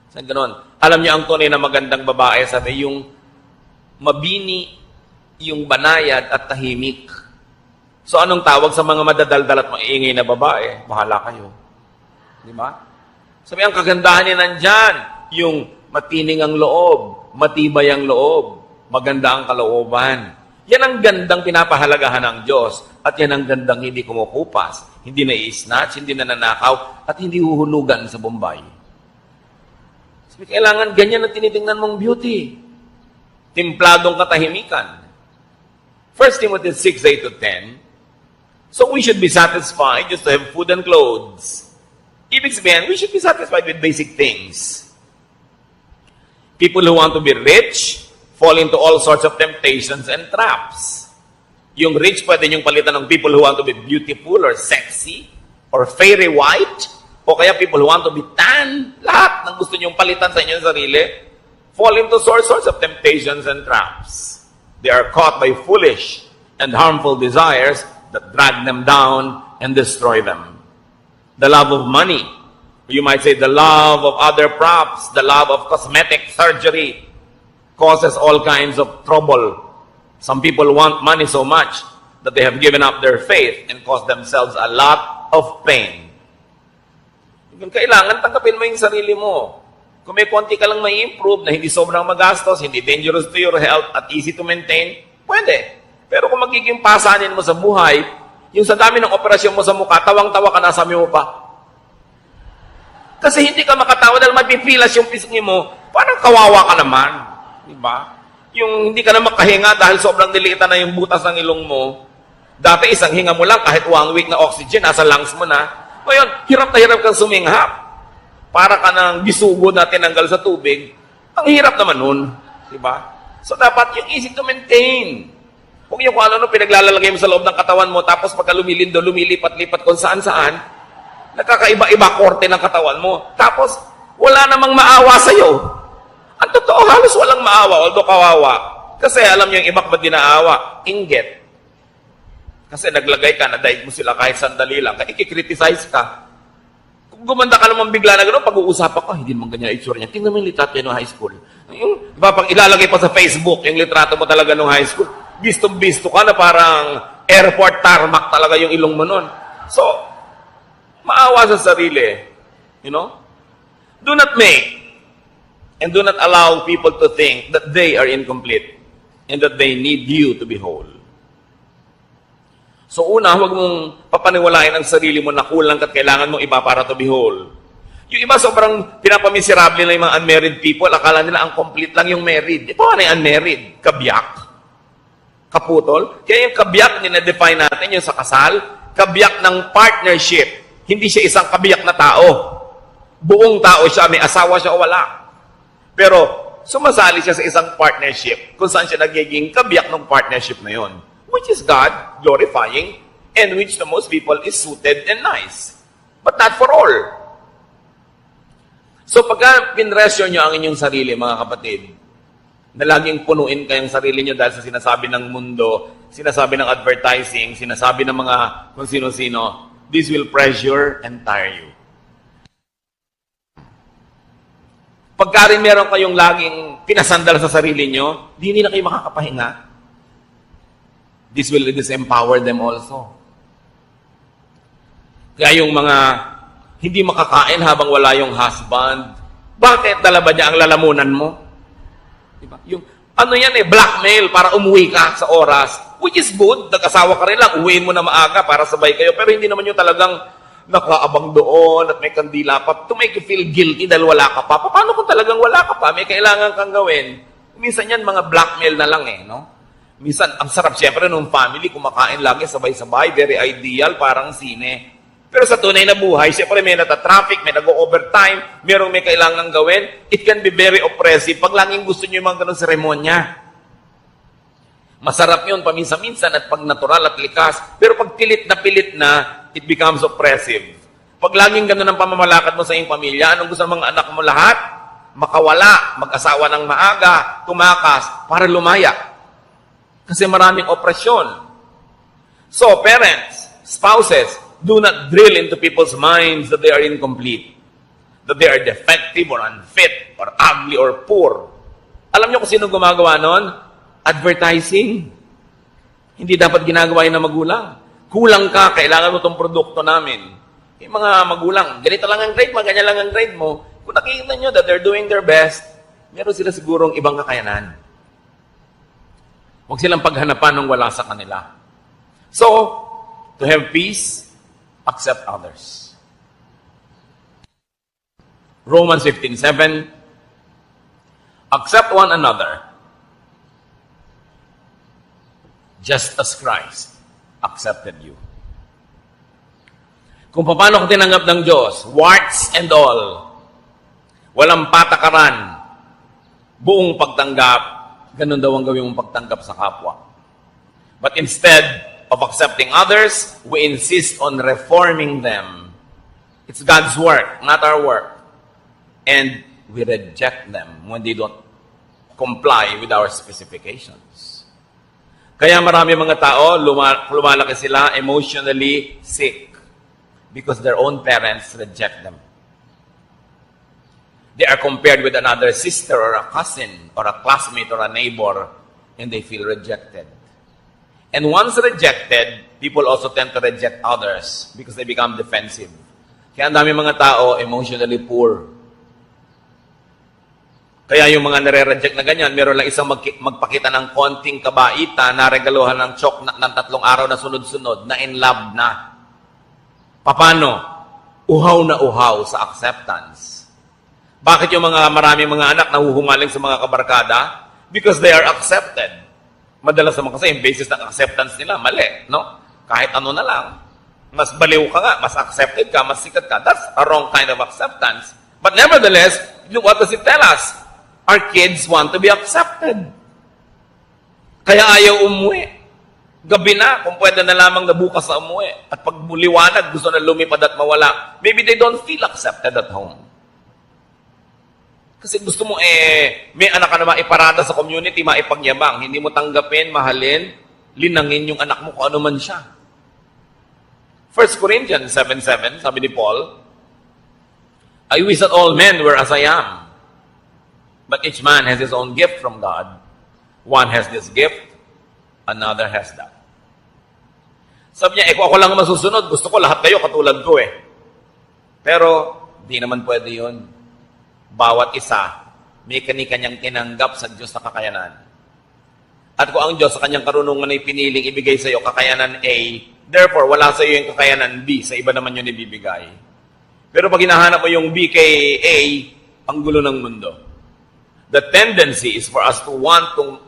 Saan ganon? Alam nyo ang tunay na magandang babae, sabi, yung mabini, yung banayad at tahimik. So anong tawag sa mga madadaldal at maingay na babae? Bahala kayo. Di ba? Sabi, ang kagandahan niya nandyan, yung matining ang loob, matibay ang loob, maganda ang kalooban. Yan ang gandang pinapahalagahan ng Diyos. At yan ang gandang hindi kumukupas, hindi na i-snatch, hindi na nanakaw, at hindi huhulugan sa Bombay. Sabi, kailangan ganyan ang tinitingnan mong beauty. Timpladong katahimikan. 1 Timothy 6:8-10. So we should be satisfied just to have food and clothes. Ibig sabihin, we should be satisfied with basic things. People who want to be rich fall into all sorts of temptations and traps. Yung rich, pwede niyong palitan ng people who want to be beautiful or sexy or fairy white, o kaya people who want to be tan. Lahat ng gusto niyong palitan sa inyong sarili, fall into all sorts of temptations and traps. They are caught by foolish and harmful desires that drag them down and destroy them. The love of money, you might say the love of other props, the love of cosmetic surgery, causes all kinds of trouble. Some people want money so much that they have given up their faith and caused themselves a lot of pain. Kung kailangan, tanggapin mo yung sarili mo. Kung may konti ka lang may improve na hindi sobrang magastos, hindi dangerous to your health at easy to maintain, pwede. Pero kung magiging pasanin mo sa buhay, yung sa dami ng operasyon mo sa mukha, tawang-tawa ka na, sabi mo pa. Kasi hindi ka makatawa dahil mapipilas yung pisngi mo, parang kawawa ka naman. Diba? Yung hindi ka na makahinga dahil sobrang dilitan na yung butas ng ilong mo. Dati isang hinga mo lang, kahit 1 week na oxygen, nasa lungs mo na. Ngayon, hirap na hirap kang suminghap. Para ka ng bisugo na tinanggal sa tubig. Ang hirap naman nun. Diba? So, dapat yung easy to maintain. Huwag yung kung ano pinaglalagay mo sa loob ng katawan mo, tapos pagka lumilindo, lumilipat-lipat kung saan-saan, nakakaiba-iba korte ng katawan mo. Tapos, wala namang maawa sa'yo. Ang totoo, halos walang maawa, although kawawa. Kasi alam niyo yung iba ba't dinaawa? Inggit. Kasi naglagay ka, na-dive mo sila kahit sandali lang, kaya ikikriticize ka. Kung gumanda ka naman bigla na gano'n, pag-uusapan ka, hindi naman ganyan itsura niya. Tingnan mo yung litrato niya ng high school. Yung, iba pang ilalagay pa sa Facebook, yung litrato mo talaga ng high school. Bistong-bisto ka na parang airport tarmac talaga yung ilong mo nun. So, maawa sa sarili. You know? Do not make and do not allow people to think that they are incomplete and that they need you to be whole. So una, huwag mong papaniwalain ang sarili mo na kulang at kailangan mong iba para to be whole. Yung iba sobrang pinapamiserable na yung mga unmarried people, akala nila ang complete lang yung married. Paano yung unmarried? Kabyak? Kaputol? Kaya yung kabyak, nina-define natin yung sa kasal, kabyak ng partnership. Hindi siya isang kabiyak na tao. Buong tao siya, may asawa siya o wala. Pero sumasali siya sa isang partnership kung saan siya nagiging kabiyak ng partnership na yon, which is God glorifying and which to most people is suited and nice. But not for all. So pagka pinresyo nyo ang inyong sarili, mga kapatid, na laging punuin kayong sarili nyo dahil sa sinasabi ng mundo, sinasabi ng advertising, sinasabi ng mga kung sino-sino, this will pressure and tire you. Pagka rin meron kayong laging pinasandal sa sarili nyo, hindi na kayo makakapahinga. This will disempower them also. Kaya yung mga hindi makakain habang wala yung husband, bakit dala ba niya ang lalamunan mo? Diba? Yung ano yan blackmail para umuwi ka sa oras, which is good, nag-asawa ka rin lang, uwiin mo na maaga para sabay kayo, pero hindi naman yung talagang nakaabang doon at may kandila pa to make you feel guilty dahil wala ka pa. Paano kung talagang wala ka pa, may kailangan kang gawin? Minsan yan, mga blackmail na lang no? Minsan, ang sarap siyempre nung family, kumakain lagi sabay-sabay, very ideal, parang sine. Pero sa tunay na buhay, siyempre may nata-traffic, may nag-overtime, merong may kailangan gawin, it can be very oppressive pag laging gusto nyo yung mga ganun seremonya. Masarap yun paminsan-minsan at pag natural at likas, pero pag pilit na, it becomes oppressive. Pag laging ganun ang pamamalakad mo sa iyong pamilya, anong gusto ng mga anak mo lahat? Makawala, mag-asawa ng maaga, tumakas, para lumaya. Kasi maraming opresyon. So, parents, spouses, do not drill into people's minds that they are incomplete, that they are defective or unfit or ugly or poor. Alam niyo kung sino gumagawa nun? Advertising. Hindi dapat ginagawa yun ng magulang. Kulang ka, kailangan mo itong produkto namin. Yung mga magulang, ganito lang ang grade mo, ganyan lang ang grade mo. Kung nakikita nyo that they're doing their best, meron sila sigurong ibang kakayanan. Huwag silang paghanapan ng wala sa kanila. So, to have peace, accept others. Romans 15:7, accept one another, just as Christ accepted you. Kung paano ko tinanggap ng Diyos, warts and all, walang patakaran, buong pagtanggap, ganun daw ang gawin mong pagtanggap sa kapwa. But instead of accepting others, we insist on reforming them. It's God's work, not our work. And we reject them when they don't comply with our specifications. Kaya marami mga tao, lumalaki sila emotionally sick because their own parents reject them. They are compared with another sister or a cousin or a classmate or a neighbor, and they feel rejected. And once rejected, people also tend to reject others because they become defensive. Kaya ang dami mga tao emotionally poor. Kaya yung mga nare-reject na ganyan, meron lang isang magpakita ng konting kabaita na regaluhan ng ng 3 araw na sunod-sunod, na in love na. Paano? Uhaw na uhaw sa acceptance. Bakit yung maraming mga anak nahuhumaling sa mga kabarkada? Because they are accepted. Madalas naman kasi yung basis ng acceptance nila, mali, no? Kahit ano na lang. Mas baliw ka nga, mas accepted ka, mas sikat ka. That's a wrong kind of acceptance. But nevertheless, what does it tell us? Our kids want to be accepted. Kaya ayaw umuwi. Gabi na, kung pwede na lamang na bukas na umuwi. At pag liwanag, gusto na lumipad at mawala. Maybe they don't feel accepted at home. Kasi gusto mo, may anak ka na maiparada sa community, maipagyabang. Hindi mo tanggapin, mahalin, linangin yung anak mo kung ano man siya. 1 Corinthians 7:7, sabi ni Paul, I wish that all men were as I am. But each man has his own gift from God. One has this gift, another has that. Sabi niya, kung ako lang masusunod, gusto ko lahat kayo katulad ko eh. Pero, di naman pwede yun. Bawat isa, may kani-kanyang tinanggap sa Diyos na kakayanan. At kung ang Diyos sa kanyang karunungan ay piniling ibigay sa iyo kakayanan A, therefore, wala sa iyo yung kakayanan B, sa iba naman yun ibibigay. Pero pag hinahanap mo yung B kay A, ang gulo ng mundo. The tendency is for us to want to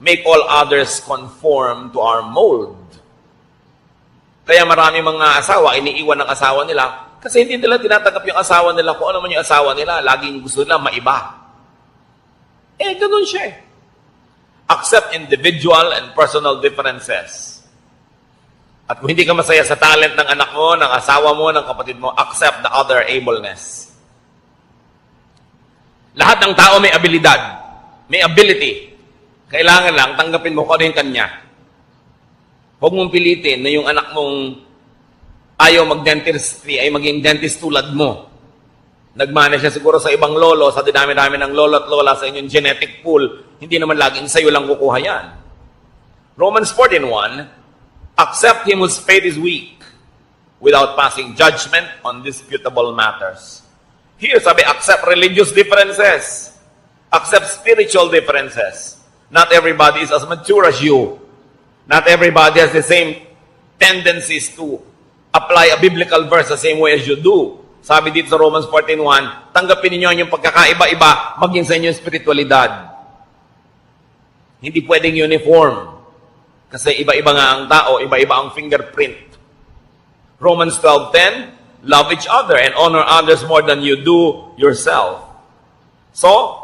make all others conform to our mold. Kaya marami mga asawa, iniiwan ng asawa nila kasi hindi nila tinatanggap yung asawa nila kung ano man yung asawa nila. Laging gusto nila maiba. Ganun siya eh. Accept individual and personal differences. At kung hindi ka masaya sa talent ng anak mo, ng asawa mo, ng kapatid mo, accept the other ableness. Lahat ng tao may abilidad. May ability. Kailangan lang, tanggapin mo kung ano yung kanya. Huwag mong pilitin na yung anak mong ayaw mag-dentistry ay maging dentist tulad mo. Nagmana siya siguro sa ibang lolo, sa dinami-dami ng lolo at lola sa inyong genetic pool, hindi naman laging sa'yo lang kukuha yan. Romans 14:1, accept him whose faith is weak without passing judgment on disputable matters. Here, sabi, accept religious differences. Accept spiritual differences. Not everybody is as mature as you. Not everybody has the same tendencies to apply a biblical verse the same way as you do. Sabi dito sa Romans 14:1, tanggapin niyo yung pagkakaiba-iba maging sa inyong spiritualidad. Hindi pwedeng uniform. Kasi iba-iba nga ang tao, iba-iba ang fingerprint. Romans 12:10, love each other and honor others more than you do yourself. So,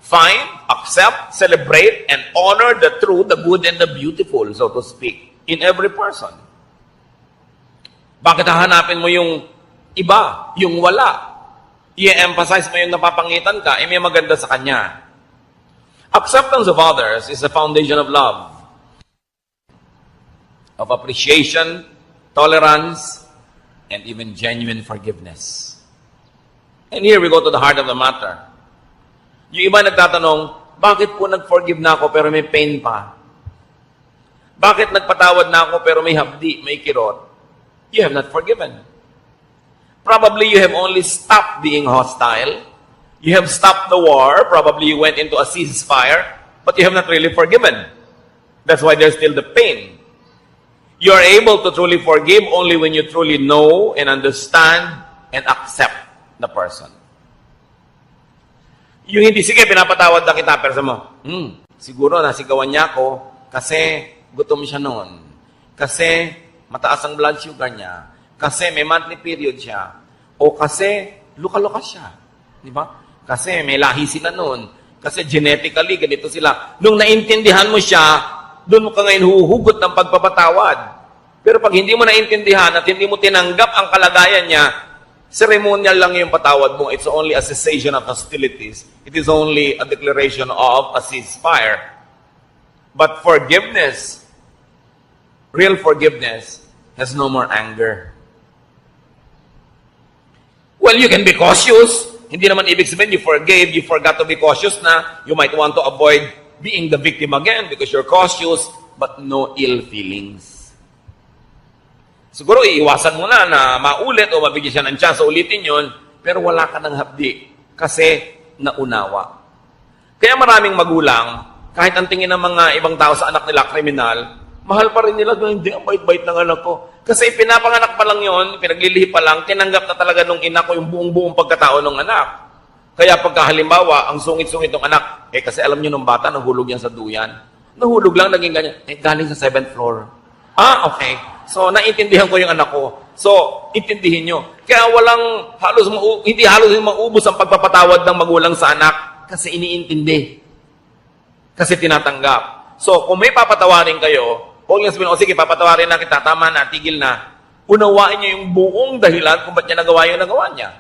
find, accept, celebrate, and honor the true, the good, and the beautiful, so to speak, in every person. Bakit hahanapin mo yung iba, yung wala? I-emphasize mo yung napapangitan ka, may maganda sa kanya. Acceptance of others is the foundation of love, of appreciation, tolerance, and even genuine forgiveness. And here we go to the heart of the matter. Yung iba nagtatanong, bakit po nag-forgive na ako pero may pain pa? Bakit nagpatawad na ako pero may hapdi, may kirot? You have not forgiven. Probably you have only stopped being hostile. You have stopped the war. Probably you went into a ceasefire, but you have not really forgiven. That's why there's still the pain. You are able to truly forgive only when you truly know and understand and accept the person. Yung hindi, sige, pinapatawad na kita, pero mo, siguro nasigawan niya ako kasi gutom siya noon. Kasi mataas ang blood sugar niya. Kasi may monthly period siya. O kasi luka-luka siya. Di ba? Kasi may lahi sila noon. Kasi genetically, ganito sila. Nung naintindihan mo siya, doon ka ngayon huhugot ng pagpapatawad. Pero pag hindi mo naintindihan at hindi mo tinanggap ang kalagayan niya, ceremonial lang yung patawad mo. It's only a cessation of hostilities. It is only a declaration of a ceasefire. But forgiveness, real forgiveness, has no more anger. Well, you can be cautious. Hindi naman ibig sabihin you forgave, you forgot to be cautious na. You might want to avoid being the victim again because you're cautious, but no ill feelings. Siguro iiwasan mo na maulit o mabigyan siya ng chance ulitin yun, pero wala ka ng hapdi kasi naunawa. Kaya maraming magulang, kahit ang tingin ng mga ibang tao sa anak nila kriminal, mahal pa rin nila, hindi, ang bait-bait ng anak ko. Kasi pinapanganak pa lang yon, pinaglilihi pa lang, tinanggap na talaga nung ina ko yung buong pagkatao ng anak. Kaya pagka halimbawa, ang sungit-sungit ng anak, kasi alam nyo nung bata, nahulog yan sa duyan. Nahulog lang, naging ganyan. Galing sa 7th floor. Okay. So, naiintindihan ko yung anak ko. So, intindihin nyo. Kaya hindi halos maubos ang pagpapatawad ng magulang sa anak kasi iniintindi. Kasi tinatanggap. So, kung may papatawarin kayo, huwag niyo sabihin, sige, papatawarin na kita, tama na, tigil na. Unawain niyo yung buong dahilan kung ba't niya nagawa yung nagawa niya.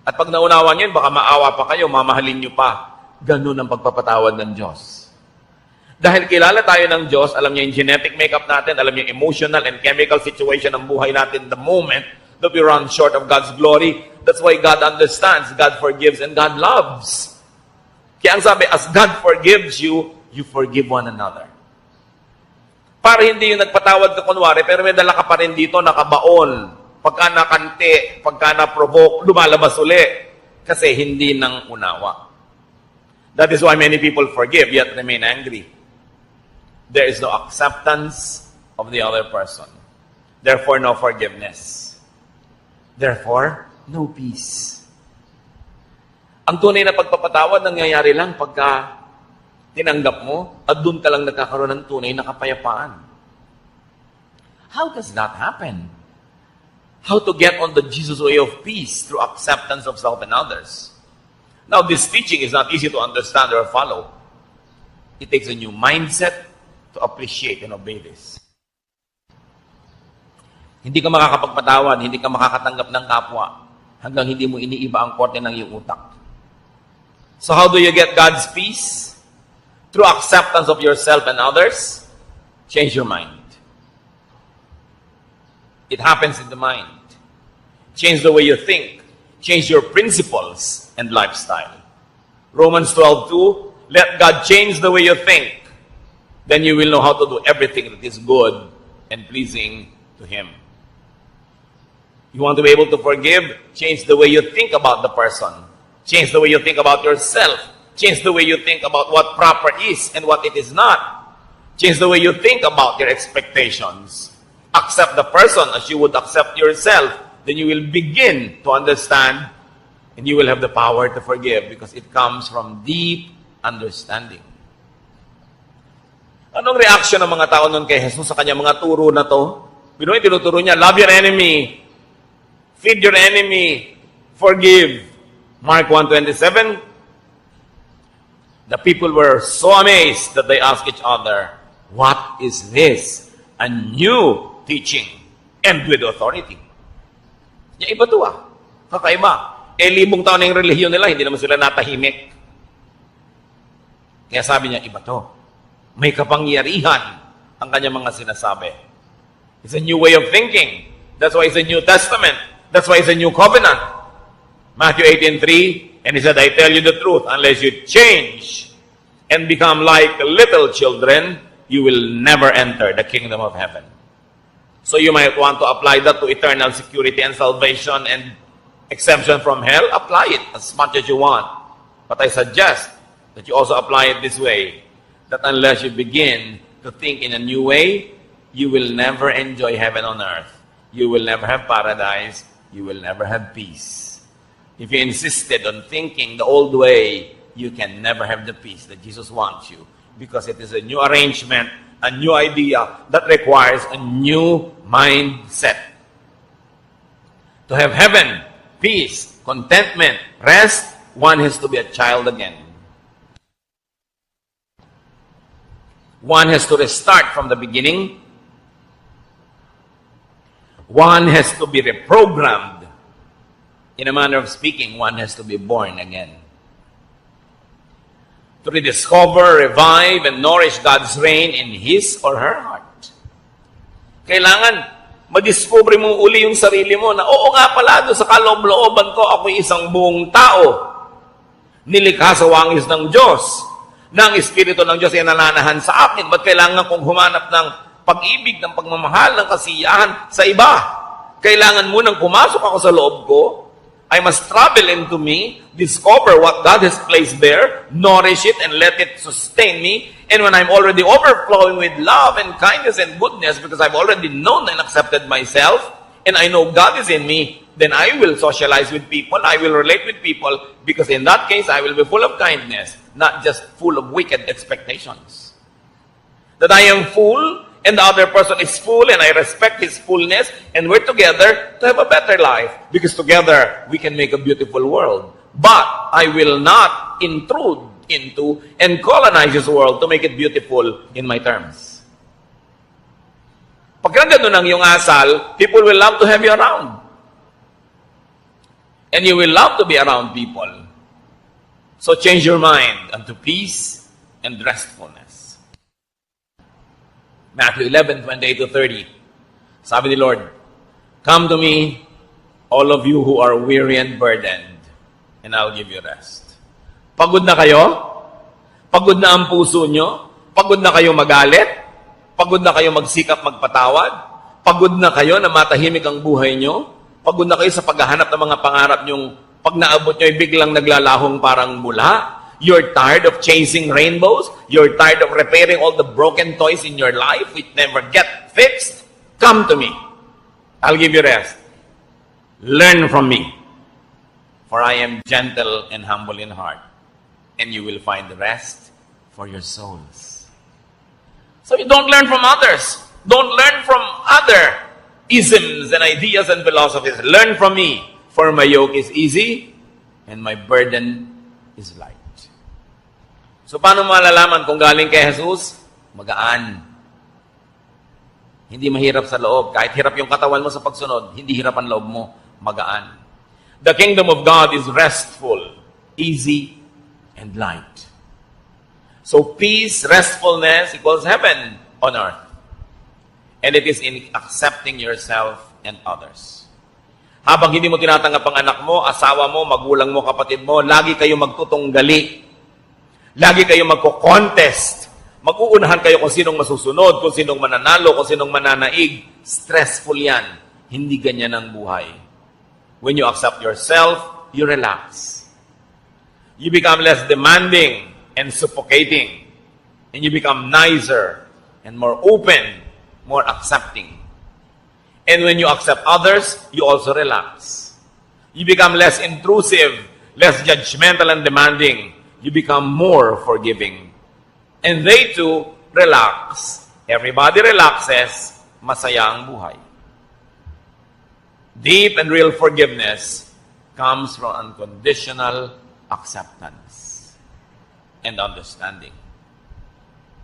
At pag naunawa niyo, baka maawa pa kayo, mamahalin niyo pa. Ganun ang pagpapatawad ng Diyos. Dahil kilala tayo ng Diyos, alam niya yung genetic makeup natin, alam niya yung emotional and chemical situation ng buhay natin the moment that we run short of God's glory. That's why God understands, God forgives, and God loves. Kaya ang sabi, as God forgives you, you forgive one another. Para hindi yung nagpatawad ka kunwari, pero may dala ka pa rin dito, nakabaon. Pagka nakante, pagka na-provoke, lumalabas uli. Kasi hindi nang unawa. That is why many people forgive, yet remain angry. There is no acceptance of the other person. Therefore, no forgiveness. Therefore, no peace. Ang tunay na pagpapatawad nangyayari lang pagka tinanggap mo at doon ka lang nagkakaroon ng tunay na kapayapaan. How does that happen? How to get on the Jesus way of peace through acceptance of self and others. Now, this teaching is not easy to understand or follow. It takes a new mindset to appreciate and obey this. Hindi ka makakapagpatawad, hindi ka makakatanggap ng kapwa hanggang hindi mo iniiba ang korte ng iyong utak. So how do you get God's peace? Through acceptance of yourself and others. Change your mind. It happens in the mind. Change the way you think. Change your principles and lifestyle. Romans 12:2, let God change the way you think. Then you will know how to do everything that is good and pleasing to Him. You want to be able to forgive? Change the way you think about the person. Change the way you think about yourself. Change the way you think about what proper is and what it is not. Change the way you think about your expectations. Accept the person as you would accept yourself. Then you will begin to understand and you will have the power to forgive because it comes from deep understanding. Anong reaction ng mga tao nun kay Jesus sa kanyang mga turo na to? Pinoy, tinuturo niya, love your enemy, feed your enemy, forgive. Mark 1:27, the people were so amazed that they asked each other, what is this? A new teaching and with authority. Ya, iba to kakaiba. Libong taon na yung relihiyon nila, hindi naman sila natahimik. Kaya sabi niya, iba to. May kapangyarihan ang kanyang mga sinasabi. It's a new way of thinking. That's why it's a New Testament. That's why it's a new covenant. Matthew 18:3, and He said, I tell you the truth, unless you change and become like little children, you will never enter the kingdom of heaven. So you might want to apply that to eternal security and salvation and exemption from hell. Apply it as much as you want. But I suggest that you also apply it this way, that unless you begin to think in a new way, you will never enjoy heaven on earth. You will never have paradise. You will never have peace. If you insisted on thinking the old way, you can never have the peace that Jesus wants you, because it is a new arrangement, a new idea that requires a new mindset. To have heaven, peace, contentment, rest, one has to be a child again. One has to restart from the beginning. One has to be reprogrammed. In a manner of speaking, one has to be born again. To rediscover, revive, and nourish God's reign in his or her heart. Kailangan madiscover mo uli yung sarili mo na, oo nga pala, doon sa kaloob-looban ko, ako'y isang buong tao. Nilikha sa wangis ng Diyos. Na ang Espiritu ng Diyos ay nananahan sa akin. Ba't kailangan kong humanap ng pag-ibig, ng pagmamahal, ng kasiyahan sa iba? Kailangan munang pumasok ako sa loob ko. I must travel into me, discover what God has placed there, nourish it, and let it sustain me. And when I'm already overflowing with love and kindness and goodness, because I've already known and accepted myself, and I know God is in me, then I will socialize with people, I will relate with people, because in that case, I will be full of kindness, not just full of wicked expectations. That I am full, and the other person is full, and I respect his fullness, and we're together to have a better life, because together we can make a beautiful world. But I will not intrude into and colonize this world to make it beautiful in my terms. Pagka ganun ang iyong asal, people will love to have you around. And you will love to be around people. So change your mind unto peace and restfulness. Matthew 11:28-30. Sabi ni Lord, "Come to me, all of you who are weary and burdened, and I'll give you rest." Pagod na kayo? Pagod na ang puso nyo? Pagod na kayo magalit? Pagod na kayo magsikap magpatawad? Pagod na kayo na matahimik ang buhay nyo? Pagod na kayo sa paghahanap ng mga pangarap nyong pag naabot nyo ay biglang naglalahong parang mula? You're tired of chasing rainbows? You're tired of repairing all the broken toys in your life which never get fixed? Come to me. I'll give you rest. Learn from me. For I am gentle and humble in heart, and you will find rest for your souls. So you don't learn from others. Don't learn from other isms and ideas and philosophies. Learn from me, for my yoke is easy and my burden is light. So paano malalaman kung galing kay Jesus? Magaan. Hindi mahirap sa loob. Kahit hirap yung katawan mo sa pagsunod, hindi hirap ang loob mo. Magaan. The kingdom of God is restful, easy, and light. So peace, restfulness equals heaven on earth. And it is in accepting yourself and others. Habang hindi mo tinatanggap ang anak mo, asawa mo, magulang mo, kapatid mo, lagi kayo magtutunggali. Lagi kayo magko-contest. Mag-uunahan kayo kung sinong masusunod, kung sinong mananalo, kung sinong mananaig. Stressful yan. Hindi ganyan ang buhay. When you accept yourself, you relax. You become less demanding and suffocating. And you become nicer and more open, more accepting. And when you accept others, you also relax. You become less intrusive, less judgmental and demanding. You become more forgiving. And they too relax. Everybody relaxes, masaya ang buhay. Deep and real forgiveness comes from unconditional acceptance and understanding.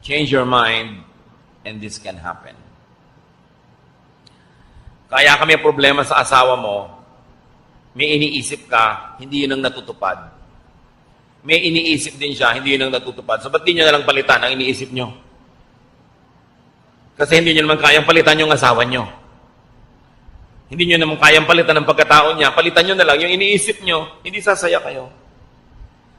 Change your mind, and this can happen. Kaya kami problema sa asawa mo, may iniisip ka, hindi yun ang natutupad. May iniisip din siya, hindi yun ang natutupad. So, ba't di nyo na lang palitan ang iniisip nyo? Kasi hindi nyo naman kayang palitan yung asawa nyo. Hindi nyo naman kayang palitan ng pagkatao niya. Palitan nyo na lang yung iniisip nyo, hindi sasaya kayo.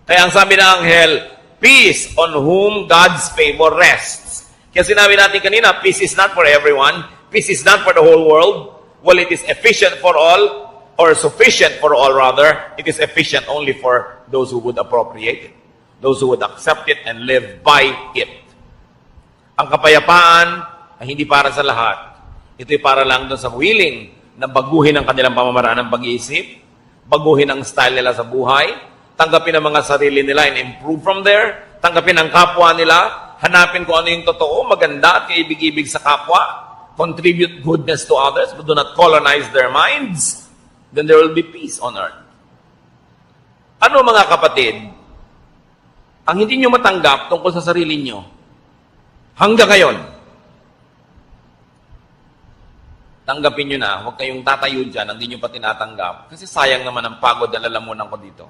Kaya ang sabi ng anghel, peace on whom God's favor rests. Kaya sinabi natin kanina, peace is not for everyone. Peace is not for the whole world. Well, it is efficient for all, or sufficient for all rather. It is efficient only for those who would appropriate it. Those who would accept it and live by it. Ang kapayapaan ay hindi para sa lahat. Ito'y para lang doon sa willing na baguhin ang kanilang pamamaraan ng pag-iisip, baguhin ang style nila sa buhay, tanggapin ang mga sarili nila and improve from there, tanggapin ang kapwa nila, hanapin kung ano yung totoo, maganda at kaibig-ibig sa kapwa, contribute goodness to others, but do not colonize their minds, then there will be peace on earth. Ano mga kapatid, ang hindi nyo matanggap tungkol sa sarili nyo, Hanggang ngayon, tanggapin nyo na, huwag kayong tatayo dyan, hindi nyo pa tinatanggap. Kasi sayang naman ang pagod na lalamunan ko dito.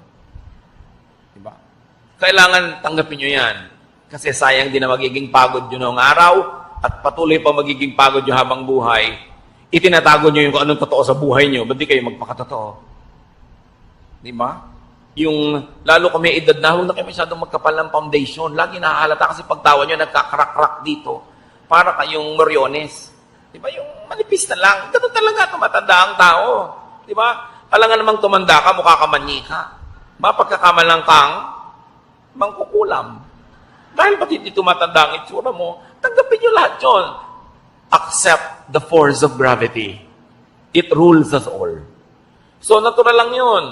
Diba? Kailangan tanggapin nyo yan. Kasi sayang din na magiging pagod yun ng araw at patuloy pa magiging pagod nyo habang buhay. Itinatago nyo yung kung anong totoo sa buhay nyo. Ba't di kayo magpakatotoo? Diba? Yung, lalo kung may edad na, huwag na kayo masyadong magkapal ng foundation. Lagi nahahalata kasi pagtawa nyo, nagkakrak-krak dito. Para kayong Moriones. Diba? Yung manipis na lang. Ganun talaga, tumatanda ang tao. Diba? Alangan namang tumanda ka, mukha ka manika. Mapagkakamalang kang mangkukulam. Dahil ba't hindi tumatanda ang itsura mo, tanggapin nyo lahat yun. Accept the force of gravity. It rules us all. So, natural lang yun.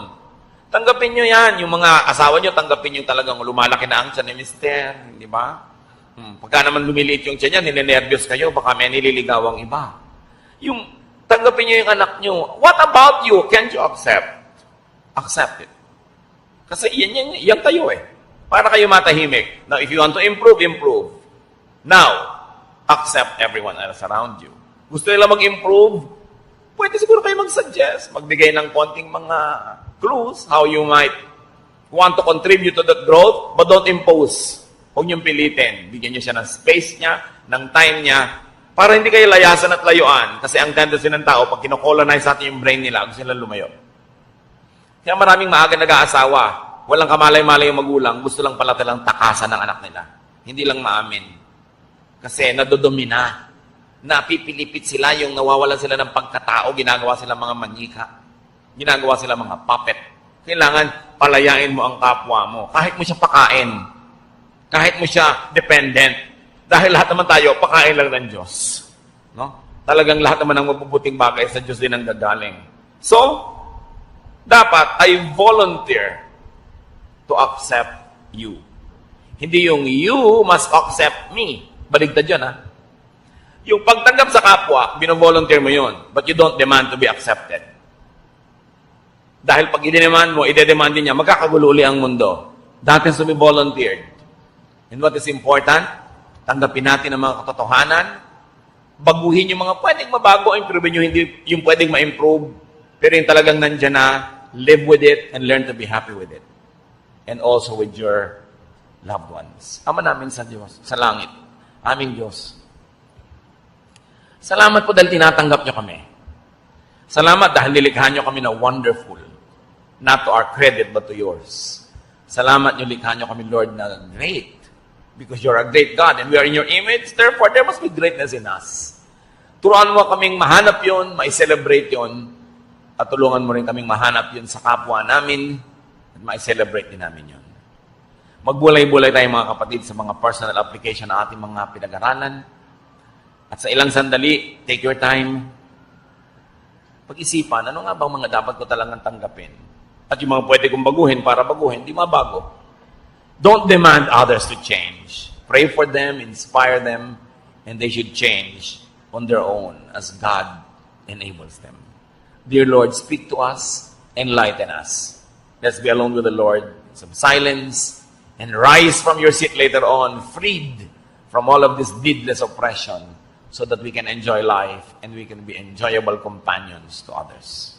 Tanggapin nyo yan. Yung mga asawa nyo, tanggapin nyo talagang lumalaki na ang tiyan ni Mister. Di ba? Pagka naman lumiliit yung tiyan niya, ninenervyos kayo, baka may nililigawang iba. Yung, tanggapin nyo yung anak nyo. What about you? Can't you accept? Accept it. Kasi yan tayo eh. Para kayo matahimik. Now, if you want to improve, improve. Now, accept everyone else around you. Gusto nila mag-improve? Pwede siguro kayo mag-suggest. Magbigay ng konting mga clues how you might want to contribute to that growth, but don't impose. Huwag niyong pilitin. Bigyan niyo siya ng space niya, ng time niya, para hindi kayo layasan at layuan. Kasi ang tendency ng tao, pag kinocolonize natin yung brain nila, gusto nila lumayo. Kaya maraming maaga nag-aasawa. Walang kamalay-malay yung magulang, gusto lang pala talang takasan ng anak nila. Hindi lang maamin. Kasi nadodomina. Napipilipit sila, yung nawawalan sila ng pagkatao, ginagawa sila mga manika. Ginagawa sila mga puppet. Kailangan palayain mo ang kapwa mo. Kahit mo siya pakain. Kahit mo siya dependent. Dahil lahat naman tayo, pakain lang ng Diyos. No? Talagang lahat naman ng mabubuting bagay sa Diyos din ang gagaling. So, dapat I volunteer to accept you. Hindi yung you must accept me. Baligtad yun, ha? Yung pagtanggap sa kapwa, bino-volunteer mo yun, but you don't demand to be accepted. Dahil pag i-demand mo, i-demand din niya, magkakagulo uli ang mundo. That has to be volunteered. And what is important? Tanggapin natin ang mga katotohanan, baguhin yung mga pwedeng mabago, improve yung hindi yung pwedeng ma-improve, pero yung talagang nandyan na, live with it and learn to be happy with it. And also with your loved ones. Ama namin sa Diyos, sa langit, aming Diyos. Salamat po dahil tinatanggap niyo kami. Salamat dahil nilikha niyo kami na wonderful. Not to our credit, but to yours. Salamat niyo likha niyo kami, Lord, na great. Because you're a great God and we are in your image. Therefore, there must be greatness in us. Turuan mo kaming mahanap yun, ma-celebrate yun, at tulungan mo rin kaming mahanap yun sa kapwa namin, at ma-celebrate din namin yun. Magbulay-bulay tayo mga kapatid sa mga personal application na ating mga pinag-aralan. At sa ilang sandali, take your time. Pag-isipan, ano nga bang mga dapat ko talagang tanggapin? At yung mga pwede kong baguhin para baguhin, di mabago. Don't demand others to change. Pray for them, inspire them, and they should change on their own as God enables them. Dear Lord, speak to us, enlighten us. Let's be alone with the Lord, some silence, and rise from your seat later on, freed from all of this needless oppression, so that we can enjoy life and we can be enjoyable companions to others.